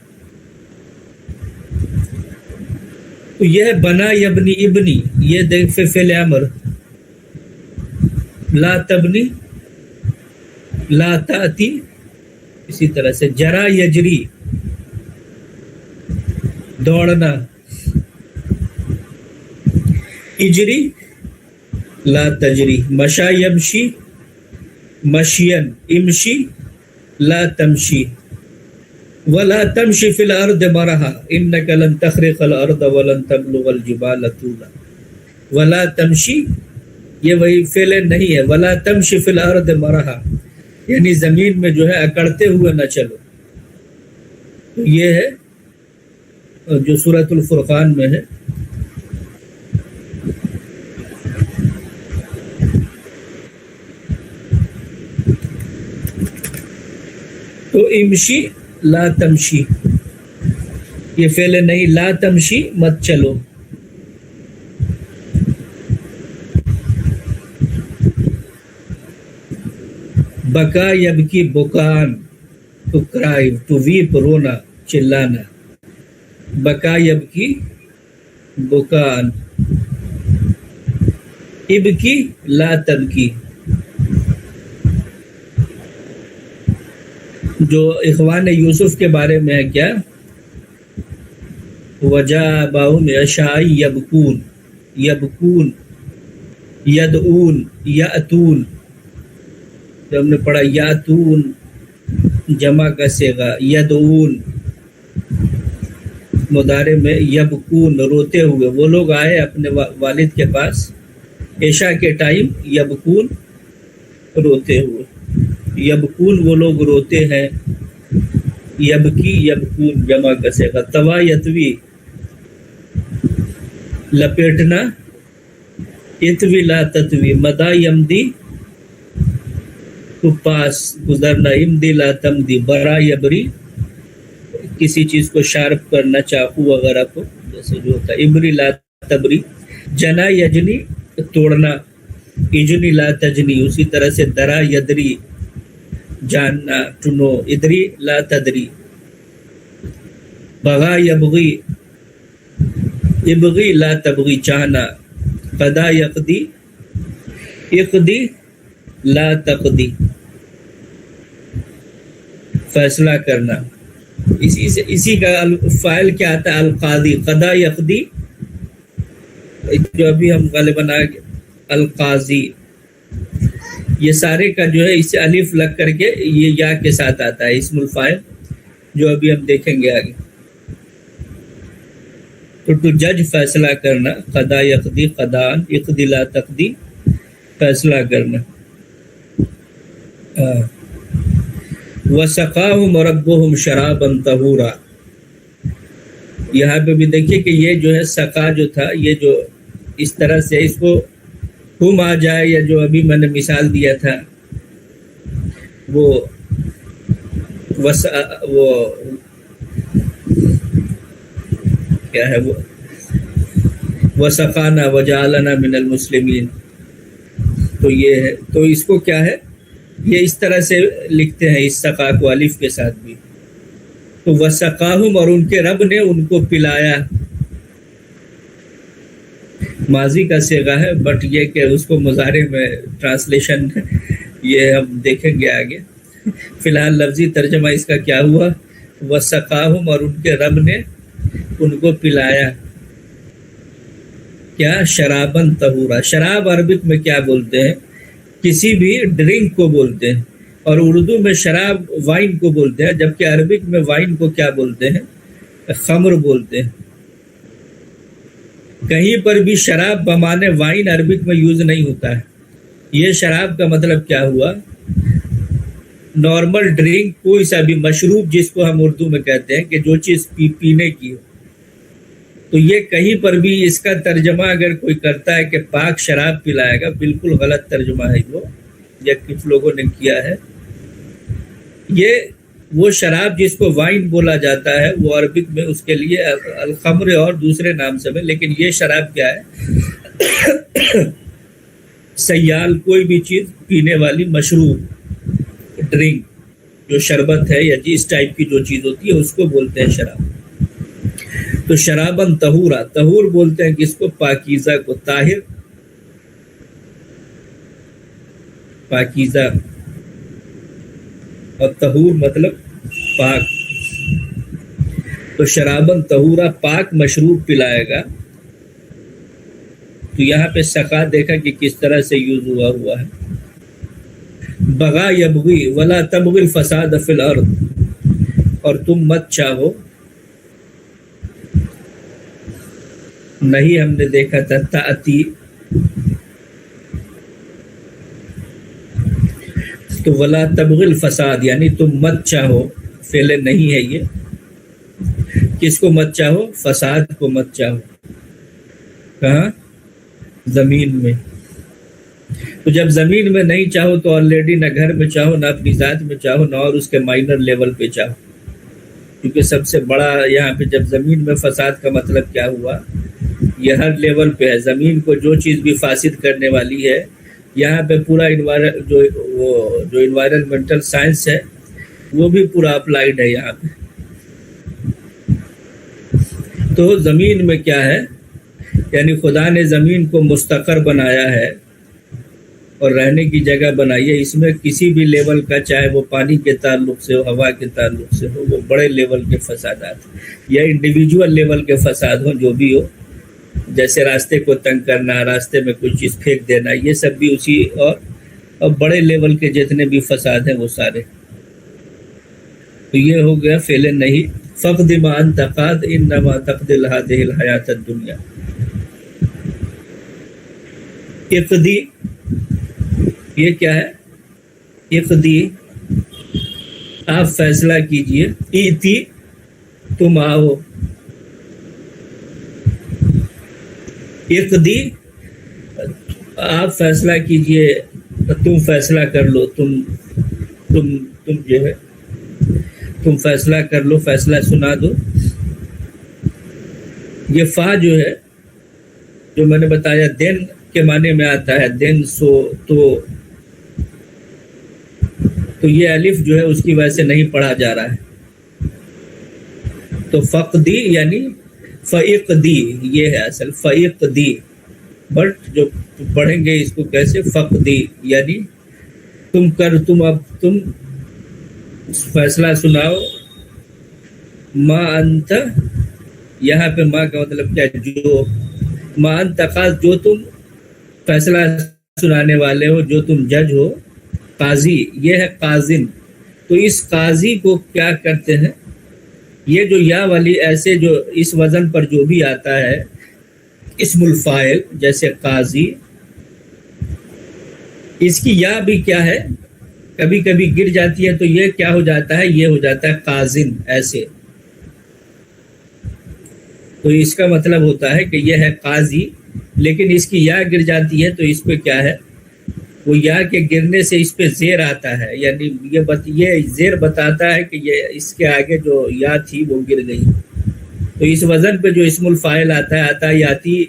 تو یہ ہے بنا یبنی ابنی، یہ دیکھ فعل امر. لا تبنی، لا تأتی، اسی طرح سے جرا یجری، دوڑنا. اجری، لا تجری. مشا یمشی، مشین. امشی، لا تمشی. ولا تمشی فی الارض مرحا انک لن تخرق الارض ولن تبلغ الجبال طولا. ولا تمشی، یہ وہی فعل نہیں ہے. ولا تمشی فی الارض مرحا، یعنی زمین میں جو ہے اکڑتے ہوئے نہ چلو. تو یہ ہے جو سورۃ الفرقان میں ہے. تو امشی لا تمشی، یہ فعل نہیں. لا تمشی، مت چلو. بکا یبکی بکان، ٹو کرائی، ٹو ویپ، رونا، چلانا. بکا یبکی بکان. ابکی لا تبکی، جو اخوان یوسف کے بارے میں ہے کیا؟ وجا باؤن یشائی یبکون، یبکون، یدعون، یاتون. جو ہم نے پڑھا یاتون جمع کا صیغہ، یدعون مضارع میں، یبکون روتے ہوئے. وہ لوگ آئے اپنے والد کے پاس عشاء کے ٹائم، یبکون روتے ہوئے. یبکون وہ لوگ روتے ہیں. یبکی، یبکون جمع کا صیغہ. توا یتوی، لپیٹنا. اتوی لا تتوی. مدا یمدی، تو پاس گزرنا. امدی لا تمدی. برا یبری، کسی چیز کو شارپ کرنا، چاقو وغیرہ کو، جیسے جو ہوتا ہے. ابری لا تبری. جنا یجنی، توڑنا. اجنی لا تجنی، اسی طرح سے. درا یدری، جاننا، ٹو نو. ادری لا تدری. بغا یبغی، ابغی لا تبغی، چاہنا. قضا یقضی، اقضی لا تقضی، فیصلہ کرنا. اسی کا فاعل کیا آتا ہے؟ القاضی. قضا یقضی، جو ابھی ہم غالباً آگے القاضی. یہ سارے کا جو ہے اسے الف لگ کر کے یہ یا کے ساتھ آتا ہے اسم الفاعل، جو ابھی ہم دیکھیں گے آگے. تو ٹو جج، فیصلہ کرنا. قضا یقضی، قضاء. اقضی لا تقضی، فیصلہ کرنا. وَسَقَاهُمْ رَبُّهُمْ شَرَابًا طَهُورًا. یہاں پہ بھی دیکھیے کہ یہ جو ہے سقا جو تھا، یہ جو اس طرح سے اس کو ہم آ جائے، یا جو ابھی میں نے مثال دیا تھا وہ کیا ہے، وہ وَسَقَانَا وَجَعَلَنَا مِنَ الْمُسْلِمِينَ. تو یہ ہے. تو اس کو کیا ہے، یہ اس طرح سے لکھتے ہیں اس سقا کو الف کے ساتھ بھی. تو وَسَقَاهُمْ، اور ان کے رب نے ان کو پلایا. ماضی کا صیغہ ہے، بٹ یہ کہ اس کو مضارع میں ٹرانسلیشن یہ ہم دیکھیں گے آگے. فی الحال لفظی ترجمہ اس کا کیا ہوا؟ وَسَقَاهُمْ، اور ان کے رب نے ان کو پلایا. کیا؟ شراباً طہورا. شراب عربک میں کیا بولتے ہیں؟ کسی بھی ڈرنک کو بولتے ہیں. اور اردو میں شراب وائن کو بولتے ہیں، جبکہ عربک میں وائن کو کیا بولتے ہیں؟ خمر بولتے ہیں. کہیں پر بھی شراب بمانے وائن عربک میں یوز نہیں ہوتا ہے. یہ شراب کا مطلب کیا ہوا؟ نارمل ڈرنک، کوئی سا بھی مشروب جس کو ہم اردو میں کہتے ہیں کہ جو چیز پینے کی ہو. تو یہ کہیں پر بھی اس کا ترجمہ اگر کوئی کرتا ہے کہ پاک شراب پلائے گا، بالکل غلط ترجمہ ہے وہ، یا کچھ لوگوں نے کیا ہے. یہ وہ شراب جس کو وائن بولا جاتا ہے، وہ عربک میں اس کے لیے الخمر اور دوسرے نام سے ہے. لیکن یہ شراب کیا ہے؟ سیال، کوئی بھی چیز پینے والی، مشروب، ڈرنک جو شربت ہے یا جس ٹائپ کی جو چیز ہوتی ہے اس کو بولتے ہیں شراب. تو شرابن طہورا، طہور بولتے ہیں کس کو؟ پاکیزہ کو. طاہر پاکیزہ اور طہور مطلب پاک. تو شرابن طہورا، پاک مشروب پلائے گا. تو یہاں پہ سقا دیکھا کہ کس طرح سے یوز ہوا ہے. بغا یبغی ولا تبغی الفساد فی الارض، اور تم مت چاہو، نہیں ہم نے دیکھا تھا تأتی، تو ولا تبغی الفساد یعنی تم مت چاہو، فعل نہیں ہے یہ. کس کو مت چاہو؟ فساد کو مت چاہو. کہاں؟ زمین میں. تو جب زمین میں نہیں چاہو تو آلریڈی نہ گھر میں چاہو، نہ اپنی ذات میں چاہو، نہ اور اس کے مائنر لیول پہ چاہو. کیونکہ سب سے بڑا یہاں پہ جب زمین میں فساد کا مطلب کیا ہوا، یہ ہر لیول پہ ہے. زمین کو جو چیز بھی فاسد کرنے والی ہے، یہاں پہ پورا جو انوائرمنٹل سائنس ہے وہ بھی پورا اپلائیڈ ہے یہاں پہ. تو زمین میں کیا ہے، یعنی خدا نے زمین کو مستقر بنایا ہے اور رہنے کی جگہ بنائی ہے. اس میں کسی بھی لیول کا، چاہے وہ پانی کے تعلق سے ہو، ہوا کے تعلق سے ہو، وہ بڑے لیول کے فسادات یا انڈیویجول لیول کے فساد ہوں، جو بھی ہو، جیسے راستے کو تنگ کرنا، راستے میں کوئی چیز پھینک دینا، یہ سب بھی اسی اور بڑے لیول کے جتنے بھی فساد ہیں وہ سارے. تو یہ ہو گیا فعل نہیں. فقد ما انت قاد انما تقضي هذه الحیات الدنیا. اقضی، یہ کیا ہے؟ اقضی، آپ فیصلہ کیجئے. ایتی، تم آؤ. اقضی، آپ فیصلہ کیجئے، تم فیصلہ کر لو. تم جو ہے تم فیصلہ کر لو، فیصلہ سنا دو. یہ فا جو ہے، جو میں نے بتایا دین کے معنی میں آتا ہے، دین سو. تو یہ الف جو ہے اس کی وجہ سے نہیں پڑھا جا رہا ہے. تو فقدی یعنی فاقدی، یہ ہے اصل فاقدی. بٹ جو پڑھیں گے اس کو کیسے؟ فقدی یعنی تم فیصلہ سناؤ. ما انت، یہاں پہ ما کا مطلب کیا؟ جو. ما انت قاض، جو تم فیصلہ سنانے والے ہو، جو تم جج ہو. قاضی، یہ ہے قاضن. تو اس قاضی کو کیا کرتے ہیں؟ یہ جو یا والی ایسے جو اس وزن پر جو بھی آتا ہے اسم الفاعل، جیسے قاضی، اس کی یا بھی کیا ہے، کبھی کبھی گر جاتی ہے. تو یہ کیا ہو جاتا ہے؟ یہ ہو جاتا ہے قاضن ایسے. تو اس کا مطلب ہوتا ہے کہ یہ ہے قاضی، لیکن اس کی یا گر جاتی ہے تو اس پہ کیا ہے؟ وہ یا کے گرنے سے اس پہ زیر آتا ہے. یعنی یہ زیر بتاتا ہے کہ یہ اس کے آگے جو یا تھی وہ گر گئی. تو اس وزن پہ جو اسم الفاعل آتا ہے، آتا یاتی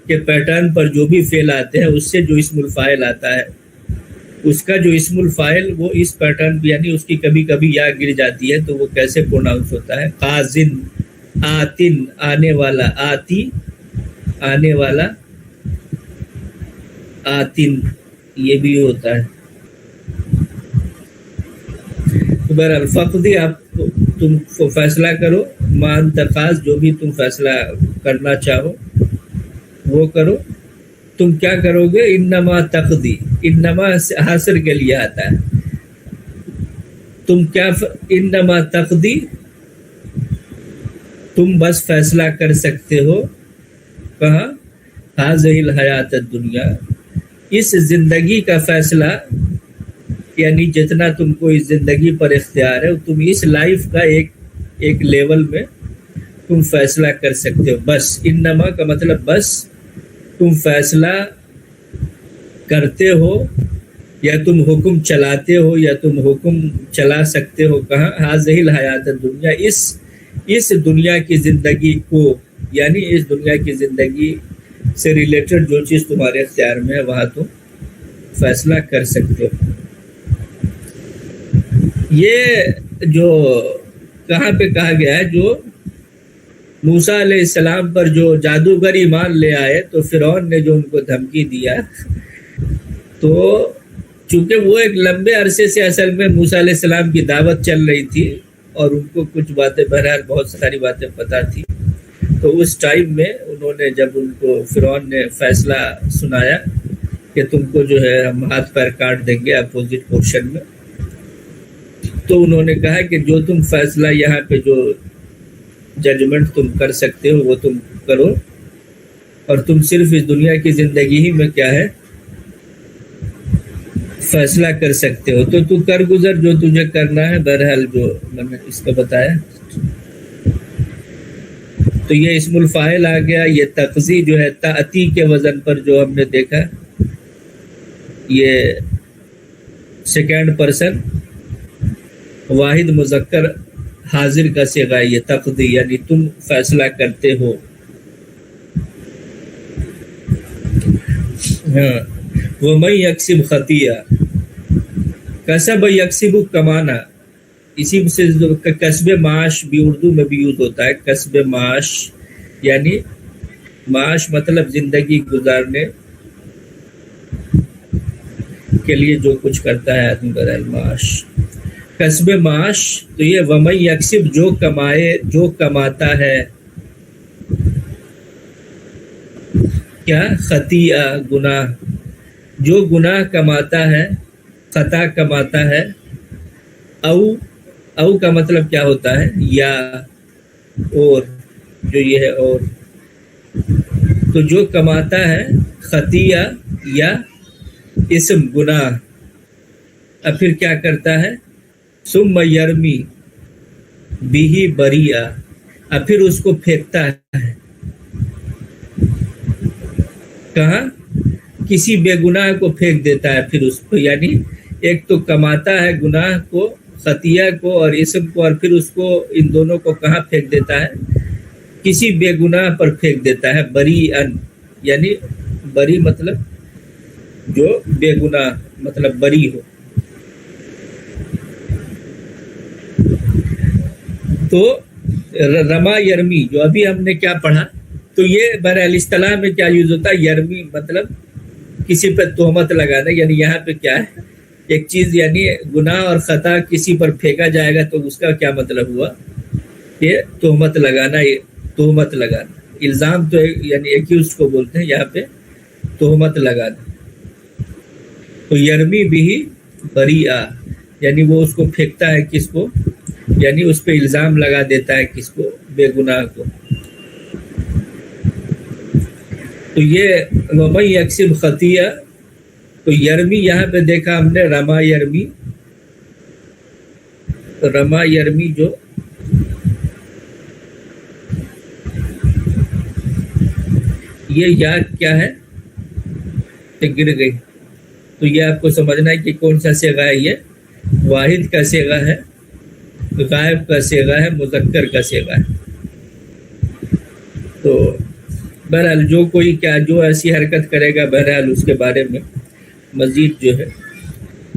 کے پیٹرن پر جو بھی فعل آتے ہیں، اس سے جو اسم الفاعل آتا ہے، اس کا جو اسم الفاعل وہ اس پیٹرن پہ، یعنی اس کی کبھی کبھی یا گر جاتی ہے تو وہ کیسے پروناؤنس ہوتا ہے؟ قاضن. آتن، آنے والا. آتی، آنے والا. آتن، یہ بھی ہوتا ہے. تو بہرحال فقدی، آپ تم فیصلہ کرو. ما انت قاض، جو بھی تم فیصلہ کرنا چاہو وہ کرو. تم کیا کرو گے؟ انما تقضی، انما حاصر کے لیے آتا ہے. تم کیا انما تقضی، تم بس فیصلہ کر سکتے ہو. کہاں؟ هذه الحیات الدنیا، اس زندگی کا فیصلہ، یعنی جتنا تم کو اس زندگی پر اختیار ہے، تم اس لائف کا ایک لیول میں تم فیصلہ کر سکتے ہو. بس انما کا مطلب بس، تم فیصلہ کرتے ہو یا تم حکم چلاتے ہو یا تم حکم چلا سکتے ہو. کہاں؟ هذه الحیات الدنیا، اس دنیا کی زندگی کو، یعنی اس دنیا کی زندگی سے ریلیٹڈ جو چیز تمہارے اختیار میں ہے وہاں تم فیصلہ کر سکتے ہو. یہ جو کہاں پہ کہا گیا ہے، جو موسیٰ علیہ السلام پر جو جادوگر ایمان لے آئے تو فرعون نے جو ان کو دھمکی دیا، تو چونکہ وہ ایک لمبے عرصے سے اصل میں موسیٰ علیہ السلام کی دعوت چل رہی تھی اور ان کو کچھ باتیں، بہرحال بہت ساری باتیں پتہ تھی، تو اس ٹائم میں انہوں نے جب ان کو فرعون نے فیصلہ سنایا کہ تم کو جو ہے ہم ہاتھ پیر کاٹ دیں گے اپوزٹ پورشن میں، تو انہوں نے کہا کہ جو تم فیصلہ یہاں پہ جو ججمنٹ تم کر سکتے ہو وہ تم کرو، اور تم صرف اس دنیا کی زندگی ہی میں کیا ہے فیصلہ کر سکتے ہو، تو کر گزر جو تجھے کرنا ہے۔ بہرحال جو میں نے اس کا بتایا، تو یہ اسم الفاعل آ گیا۔ یہ تقضی جو ہے تأتی کے وزن پر جو ہم نے دیکھا، یہ سیکنڈ پرسن واحد مذکر حاضر کا صیغہ، یہ تقضی یعنی تم فیصلہ کرتے ہو۔ ہاں، وَمَن يَكْسِبْ خَطِيئَةً، کسب یکسب کمانا، اسی سے کسب معاش بھی اردو میں بھی یوز ہوتا ہے۔ کسب معاش یعنی معاش مطلب زندگی گزارنے کے لیے جو کچھ کرتا ہے آدمی، بدل معاش، کسب معاش۔ تو یہ وَمَن یکسب جو کمائے، جو کماتا ہے، کیا خطیئہ گناہ، جو گناہ کماتا ہے، خطا کماتا ہے، او کا مطلب کیا ہوتا ہے، یا اور، جو یہ ہے اور، تو جو کماتا ہے خطیہ یا اسم گناہ، اب پھر کیا کرتا ہے، ثم یرمی بھی بریئا، اب پھر اس کو پھینکتا ہے کہاں، کسی بے گناہ کو پھینک دیتا ہے پھر اس کو، یعنی ایک تو کماتا ہے گناہ کو، خطیہ کو اور اسم کو، اور پھر اس کو ان دونوں کو کہاں پھینک دیتا ہے، کسی بے گناہ پر پھینک دیتا ہے۔ بریئن یعنی بری مطلب جو بے گناہ، مطلب بری ہو۔ تو رما یرمی جو ابھی ہم نے کیا پڑھا، تو یہ بہرحال اصطلاح میں کیا یوز ہوتا ہے، یرمی مطلب کسی پہ تہمت لگانا، یعنی یہاں پہ کیا ہے، ایک چیز یعنی گناہ اور خطا کسی پر پھینکا جائے گا تو اس کا کیا مطلب ہوا، یہ تہمت لگانا، یہ تہمت لگانا، الزام تو یعنی ایکیوزڈ کو بولتے ہیں، یہاں پہ تہمت لگانا۔ تو یرمی بھی بریئا یعنی وہ اس کو پھینکتا ہے، کس کو، یعنی اس پہ الزام لگا دیتا ہے، کس کو، بے گناہ کو۔ تو یہ وَمَن یکسب خطیہ، تو یرمی یہاں پہ دیکھا ہم نے رما یرمی، رما یرمی جو یہ یاد کیا ہے کہ گر گئی، تو یہ آپ کو سمجھنا ہے کہ کون سا صیغہ ہے، یہ واحد کا صیغہ ہے، غائب کا صیغہ ہے، مذکر کا صیغہ ہے۔ تو بہرحال جو کوئی کیا جو ایسی حرکت کرے گا، بہرحال اس کے بارے میں مزید جو ہے،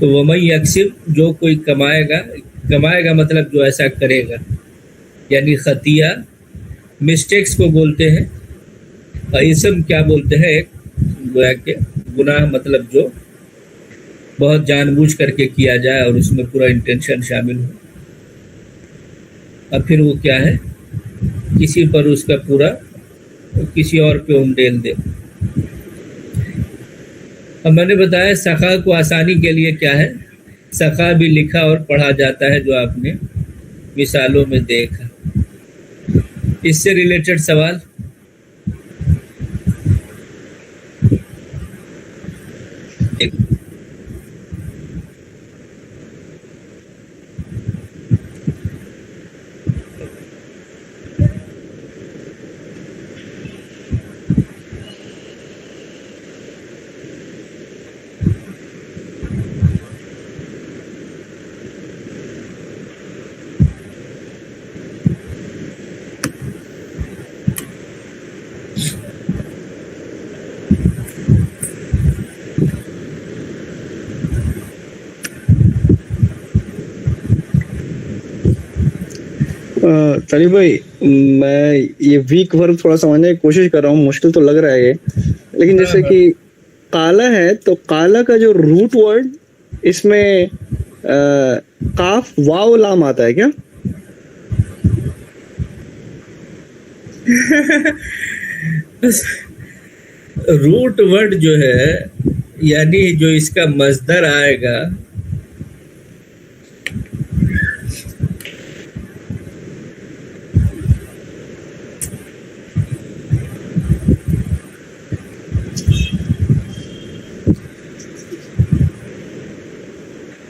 تو وَمَن یکسب جو کوئی کمائے گا مطلب جو ایسا کرے گا، یعنی خطیہ مسٹیکس کو بولتے ہیں، اور اسم کیا بولتے ہیں، ایک گویا کہ گناہ مطلب جو بہت جان بوجھ کر کے کیا جائے اور اس میں پورا انٹینشن شامل ہو، اور پھر وہ کیا ہے، کسی پر اس کا پورا، کسی اور پہ انڈیل دے۔ اب میں نے بتایا سخا کو آسانی کے لیے کیا ہے، سخا بھی لکھا اور پڑھا جاتا ہے، جو آپ نے مثالوں میں دیکھا۔ اس سے ریلیٹڈ سوال، طالب بھائی، میں یہ ویک ورب تھوڑا سمجھنے کی کوشش کر رہا ہوں، مشکل تو لگ رہا ہے یہ، لیکن جیسے کہ کالا ہے تو کالا کا جو روٹ ورڈ اس میں کاف واو لام آتا ہے کیا؟ روٹ ورڈ جو ہے یعنی جو اس کا مصدر آئے گا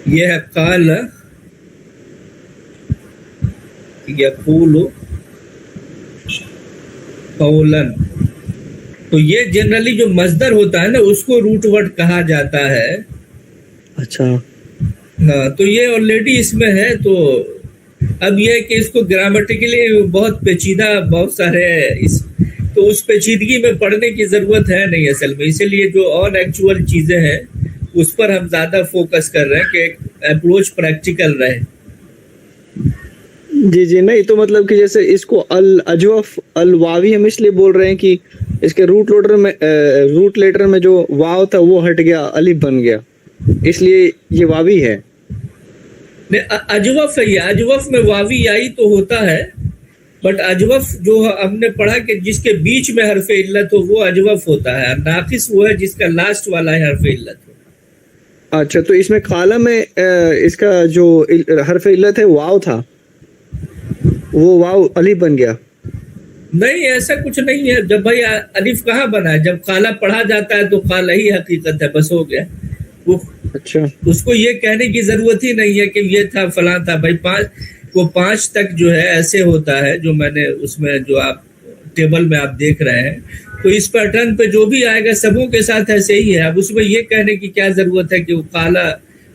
یہ ہے قال یقول قولا، تو یہ جنرلی جو مصدر ہوتا ہے نا اس کو روٹ ورڈ کہا جاتا ہے. اچھا ہاں تو یہ آلریڈی اس میں ہے. تو اب یہ کہ اس کو گرامیٹیکلی بہت پیچیدہ بہت سارے تو اس پیچیدگی میں پڑھنے کی ضرورت ہے نہیں اصل میں، اسی لیے جو آن ایکچوئل چیزیں ہیں اس پر ہم زیادہ فوکس کر رہے ہیں کہ ایک اپروچ پریکٹیکل رہے. جی نہیں تو مطلب کہ جیسے اس کو الاجوف الواوی ہم اس لیے بول رہے ہیں کہ اس کے روٹ لیٹر میں جو واو تھا وہ ہٹ گیا، الف بن گیا، اس لیے یہ واوی ہے. اجوف ہے، یہ اجوف میں واوی آئی تو ہوتا ہے، بٹ اجوف جو ہم نے پڑھا کہ جس کے بیچ میں حرف علت ہو وہ اجوف ہوتا ہے، ناقص وہ ہے جس کا لاسٹ والا ہے حرف علت ہو. اچھا تو اس میں کالا میں اس کا جو حرف علت ہے واو تھا، وہ واو الف بن گیا. نہیں ایسا کچھ نہیں ہے. جب بھائی الف کہاں بنا ہے؟ جب کالا پڑھا جاتا ہے تو کالا ہی حقیقت ہے، بس ہو گیا. وہ اچھا اس کو یہ کہنے کی ضرورت ہی نہیں ہے کہ یہ تھا فلاں تھا. بھائی پانچ تک جو ہے ایسے ہوتا ہے، جو میں نے اس میں جو آپ ٹیبل میں آپ دیکھ رہے ہیں، تو اس پیٹرن پہ جو بھی آئے گا سبوں کے ساتھ ایسے ہی ہے. اب اس میں یہ کہنے کی کیا ضرورت ہے کہ وہ کالا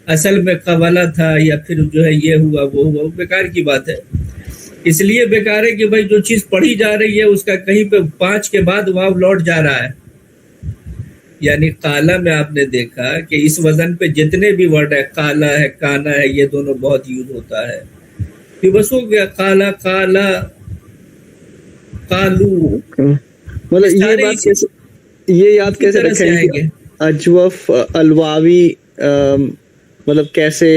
اصل میں قوالا تھا یا پھر جو ہے یہ ہوا وہ ہوا، بیکار کی بات ہے. اس لیے بیکار ہے کہ بھائی جو چیز پڑھی جا رہی ہے اس کا کہیں پہ 5 کے بعد واو لوٹ جا رہا ہے. یعنی کالا میں آپ نے دیکھا کہ اس وزن پہ جتنے بھی ورڈ ہے، کالا ہے، کانا ہے، یہ دونوں بہت یوز ہوتا ہے. پھر بس ہو گیا کالا کالا کالو. مطلب یہ بات کیسے، یہ یاد کیسے رکھیں گے اجوف الواوی، مطلب کیسے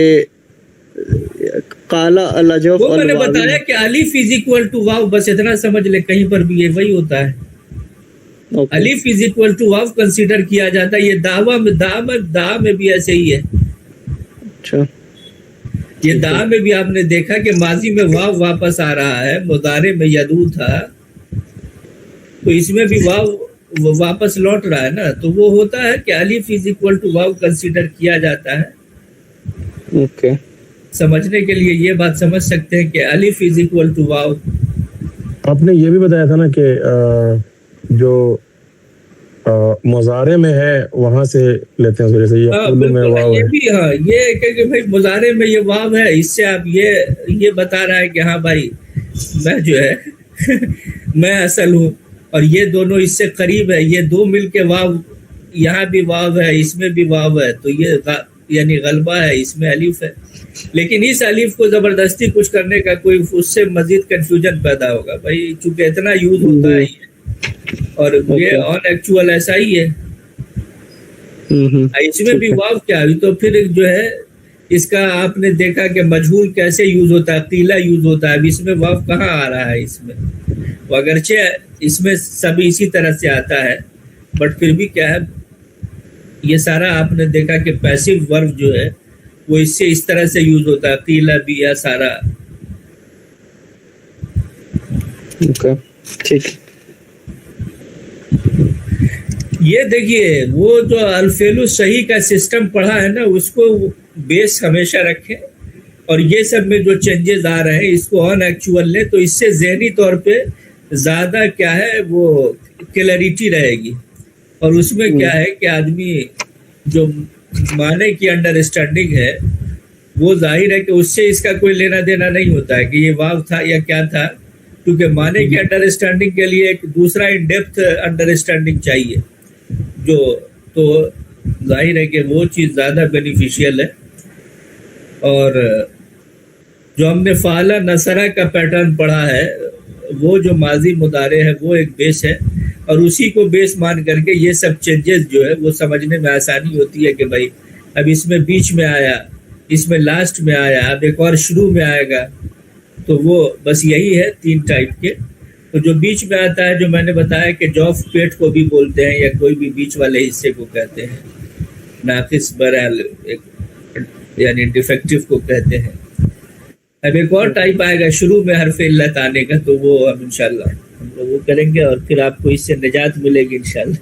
کالا الاجوف وہ میں نے الواوی؟ بتایا کہ الف از اکول ٹو واو، بس اتنا سمجھ لے، کہیں پر بھی یہ وہی ہوتا ہے. الف از اکول ٹو واو کنسیڈر کیا جاتا ہے. یہ دا میں بھی ایسے ہی ہے. اچھا یہ دا میں بھی آپ نے دیکھا کہ ماضی میں واو واپس آ رہا ہے، مضارع میں یدو تھا، تو اس میں بھی واو واپس لوٹ رہا ہے نا. تو وہ ہوتا ہے کہ الف از اکول ٹو واو کنسیڈر کیا جاتا ہے. اوکے سمجھنے کے لیے یہ بات سمجھ سکتے ہیں کہ الف از اکول ٹو واو. آپ نے یہ بھی بتایا تھا نا کہ جو مضارع میں ہے وہاں سے لیتے ہیں، جیسے یہ میں واو ہے. یہ بھی ہاں یہ کہ بھائی مضارع میں یہ واو ہے، اس سے آپ یہ بتا رہا ہے کہ ہاں بھائی میں جو ہے میں اصل ہوں، اور یہ دونوں اس سے قریب ہے، یہ دو مل کے واو، یہاں بھی واو ہے اس میں بھی واو ہے، تو یہ یعنی غلبہ ہے، اس میں الف ہے. لیکن اس الف کو زبردستی کچھ کرنے کا کوئی اس سے مزید کنفیوژن پیدا ہوگا بھائی، چونکہ اتنا یوز ہوتا ہے اور یہ آن ایکچوئل ایسا ہی ہے. اس میں بھی واو کیا ہوئی، تو پھر جو ہے اس کا آپ نے دیکھا کہ مجہول کیسے یوز ہوتا ہے، قیلا یوز ہوتا ہے. اب اس میں واو کہاں آ رہا ہے اس میں؟ اگرچہ اس میں سب اسی طرح سے آتا ہے، بٹ پھر بھی کیا ہے، یہ سارا آپ نے دیکھا کہ پیسیو ورب جو ہے وہ اس سے اس طرح سے یوز ہوتا ہے، قیلا بھی یا سارا. ٹھیک. یہ دیکھیے وہ جو الفعل الصحیح کا سسٹم پڑھا ہے نا، اس کو بیس ہمیشہ رکھیں، اور یہ سب میں جو چینجز آ رہے ہیں اس کو آن ایکچوئل لیں، تو اس سے ذہنی طور پہ زیادہ کیا ہے وہ کلیئرٹی رہے گی. اور اس میں کیا ہے کہ آدمی جو معنی کی انڈرسٹینڈنگ ہے وہ ظاہر ہے کہ اس سے اس کا کوئی لینا دینا نہیں ہوتا ہے کہ یہ واو تھا یا کیا تھا، کیونکہ معنی کی انڈرسٹینڈنگ کے لیے ایک دوسرا ان ڈیپتھ انڈرسٹینڈنگ چاہیے، جو تو ظاہر ہے کہ وہ چیز زیادہ بینیفیشیل ہے. اور جو ہم نے فعلا نصرہ کا پیٹرن پڑھا ہے وہ جو ماضی مضارع ہے وہ ایک بیس ہے، اور اسی کو بیس مان کر کے یہ سب چینجز جو ہے وہ سمجھنے میں آسانی ہوتی ہے کہ بھائی اب اس میں بیچ میں آیا، اس میں لاسٹ میں آیا، اب ایک اور شروع میں آئے گا. تو وہ بس یہی ہے 3 ٹائپ کے. تو جو بیچ میں آتا ہے جو میں نے بتایا کہ جوف پیٹ کو بھی بولتے ہیں یا کوئی بھی بیچ والے حصے کو کہتے ہیں، ناقص برحال یعنی ڈیفیکٹو کو کہتے ہیں. اب ایک اور ٹائپ آئے گا شروع میں حرف علت آنے کا، تو وہ اب انشاءاللہ ہم لوگ وہ کریں گے اور پھر آپ کو اس سے نجات ملے گی انشاءاللہ.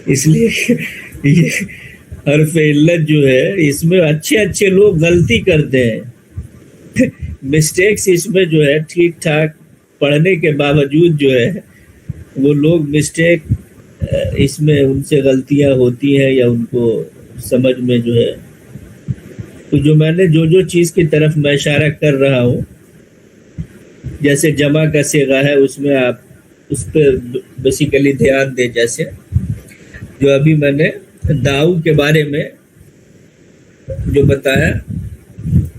اس لیے یہ حرف علت جو ہے اس میں اچھے لوگ غلطی کرتے ہیں، مسٹیکس اس میں جو ہے ٹھیک ٹھاک پڑھنے کے باوجود جو ہے وہ لوگ مسٹیک اس میں ان سے غلطیاں ہوتی ہیں یا ان کو سمجھ میں جو ہے. تو جو میں نے جو چیز کی طرف میں اشارہ کر رہا ہوں، جیسے جمع کا صیغہ ہے اس میں آپ اس پہ بیسیکلی دھیان دیں. جیسے جو ابھی میں نے داؤ کے بارے میں جو بتایا،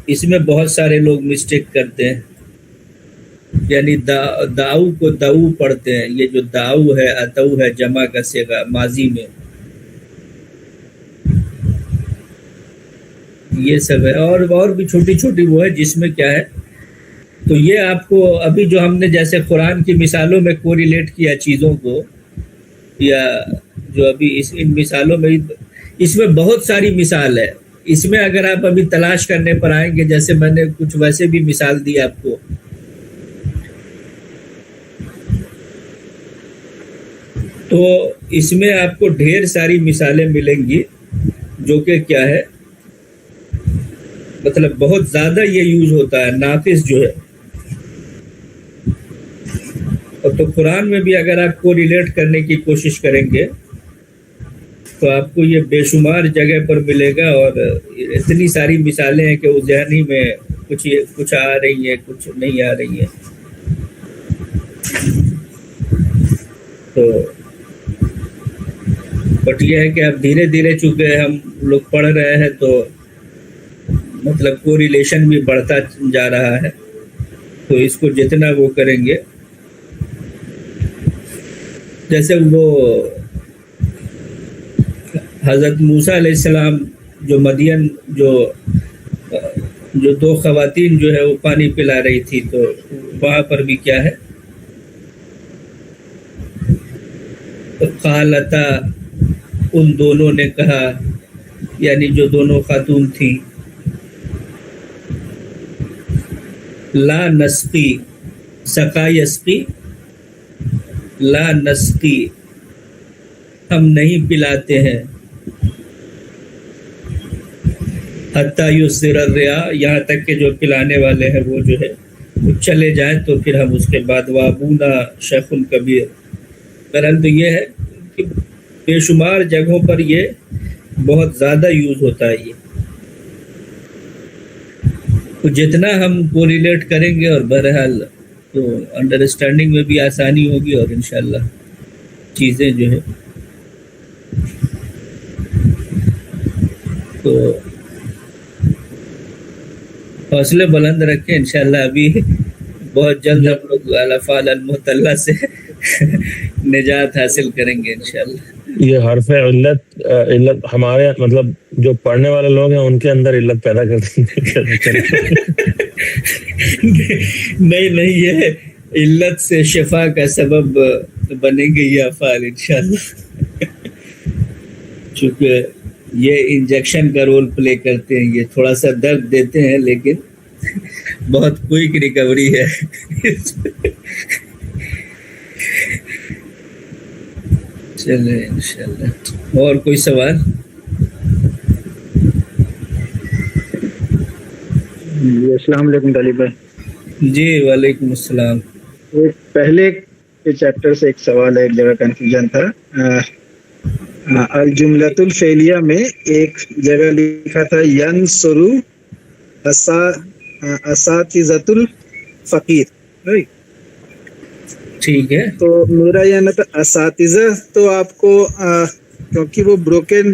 اس میں بہت سارے لوگ مسٹیک کرتے ہیں، یعنی داؤ کو داؤ پڑھتے ہیں. یہ جو داؤ ہے اتو ہے جمع کا صیغہ ماضی میں، یہ سب ہے. اور بھی چھوٹی وہ ہے جس میں کیا ہے. تو یہ آپ کو ابھی جو ہم نے جیسے قرآن کی مثالوں میں کوریلیٹ کیا چیزوں کو، یا جو ابھی ان مثالوں میں، اس میں بہت ساری مثال ہے. اس میں اگر آپ ابھی تلاش کرنے پر آئیں گے، جیسے میں نے کچھ ویسے بھی مثال دی آپ کو، تو اس میں آپ کو ڈھیر ساری مثالیں ملیں گی جو کہ کیا ہے، مطلب بہت زیادہ یہ یوز ہوتا ہے ناقص جو ہے. اور تو قرآن میں بھی اگر آپ کو ریلیٹ کرنے کی کوشش کریں گے تو آپ کو یہ بے شمار جگہ پر ملے گا، اور اتنی ساری مثالیں ہیں کہ وہ ذہنی میں کچھ آ رہی ہیں کچھ نہیں آ رہی ہیں. تو بٹ یہ ہے کہ اب دھیرے دھیرے چونکہ ہم لوگ پڑھ رہے ہیں تو مطلب کوریلیشن بھی بڑھتا جا رہا ہے. تو اس کو جتنا وہ کریں گے، جیسے وہ حضرت موسیٰ علیہ السلام جو مدین جو 2 خواتین جو ہے وہ پانی پلا رہی تھی، تو وہاں پر بھی کیا ہے، قالتا ان دونوں نے کہا، یعنی جو دونوں خاتون تھیں، لا نسقی، سقا یسقی، لا نسقی، ہم نہیں پلاتے ہیں، حتی یصدر الرعاء، یہاں تک کہ جو پلانے والے ہیں وہ جو ہے وہ چلے جائیں، تو پھر ہم اس کے بعد وابونا شیخ کبیر. بہرحال تو یہ ہے کہ بے شمار جگہوں پر یہ بہت زیادہ یوز ہوتا ہے. یہ تو جتنا ہم کو ریلیٹ کریں گے اور بہرحال تو انڈرسٹینڈنگ میں بھی آسانی ہوگی، اور انشاءاللہ چیزیں جو ہے تو حوصلے بلند رکھیں. انشاءاللہ ابھی بہت جلد ہم لوگ الافعال المعتلہ سے نجات حاصل کریں گے انشاءاللہ. یہ حرف علت ہمارے مطلب جو پڑھنے والے لوگ ہیں ان کے اندر علت پیدا کرتے ہیں. نہیں یہ علت سے شفا کا سبب بنیں گے یہ افعال انشاءاللہ. چونکہ یہ انجیکشن کا رول پلے کرتے ہیں، یہ تھوڑا سا درد دیتے ہیں لیکن بہت کوئک ریکوری ہے. چلے انشاءاللہ. اور کوئی سوال؟ جی السلام علیکم طالب بھائی. جی وعلیکم السلام. پہلے کے چیپٹر سے ایک سوال ہے، ایک جگہ کنفیوژن تھا. الجملۃ الفعلیہ میں ایک جگہ لکھا تھا ینصرو اساتذۃ الفقیر، ٹھیک ہے. تو میرا یہ نا تھا اساتذہ، تو آپ کو کیونکہ وہ بروکن،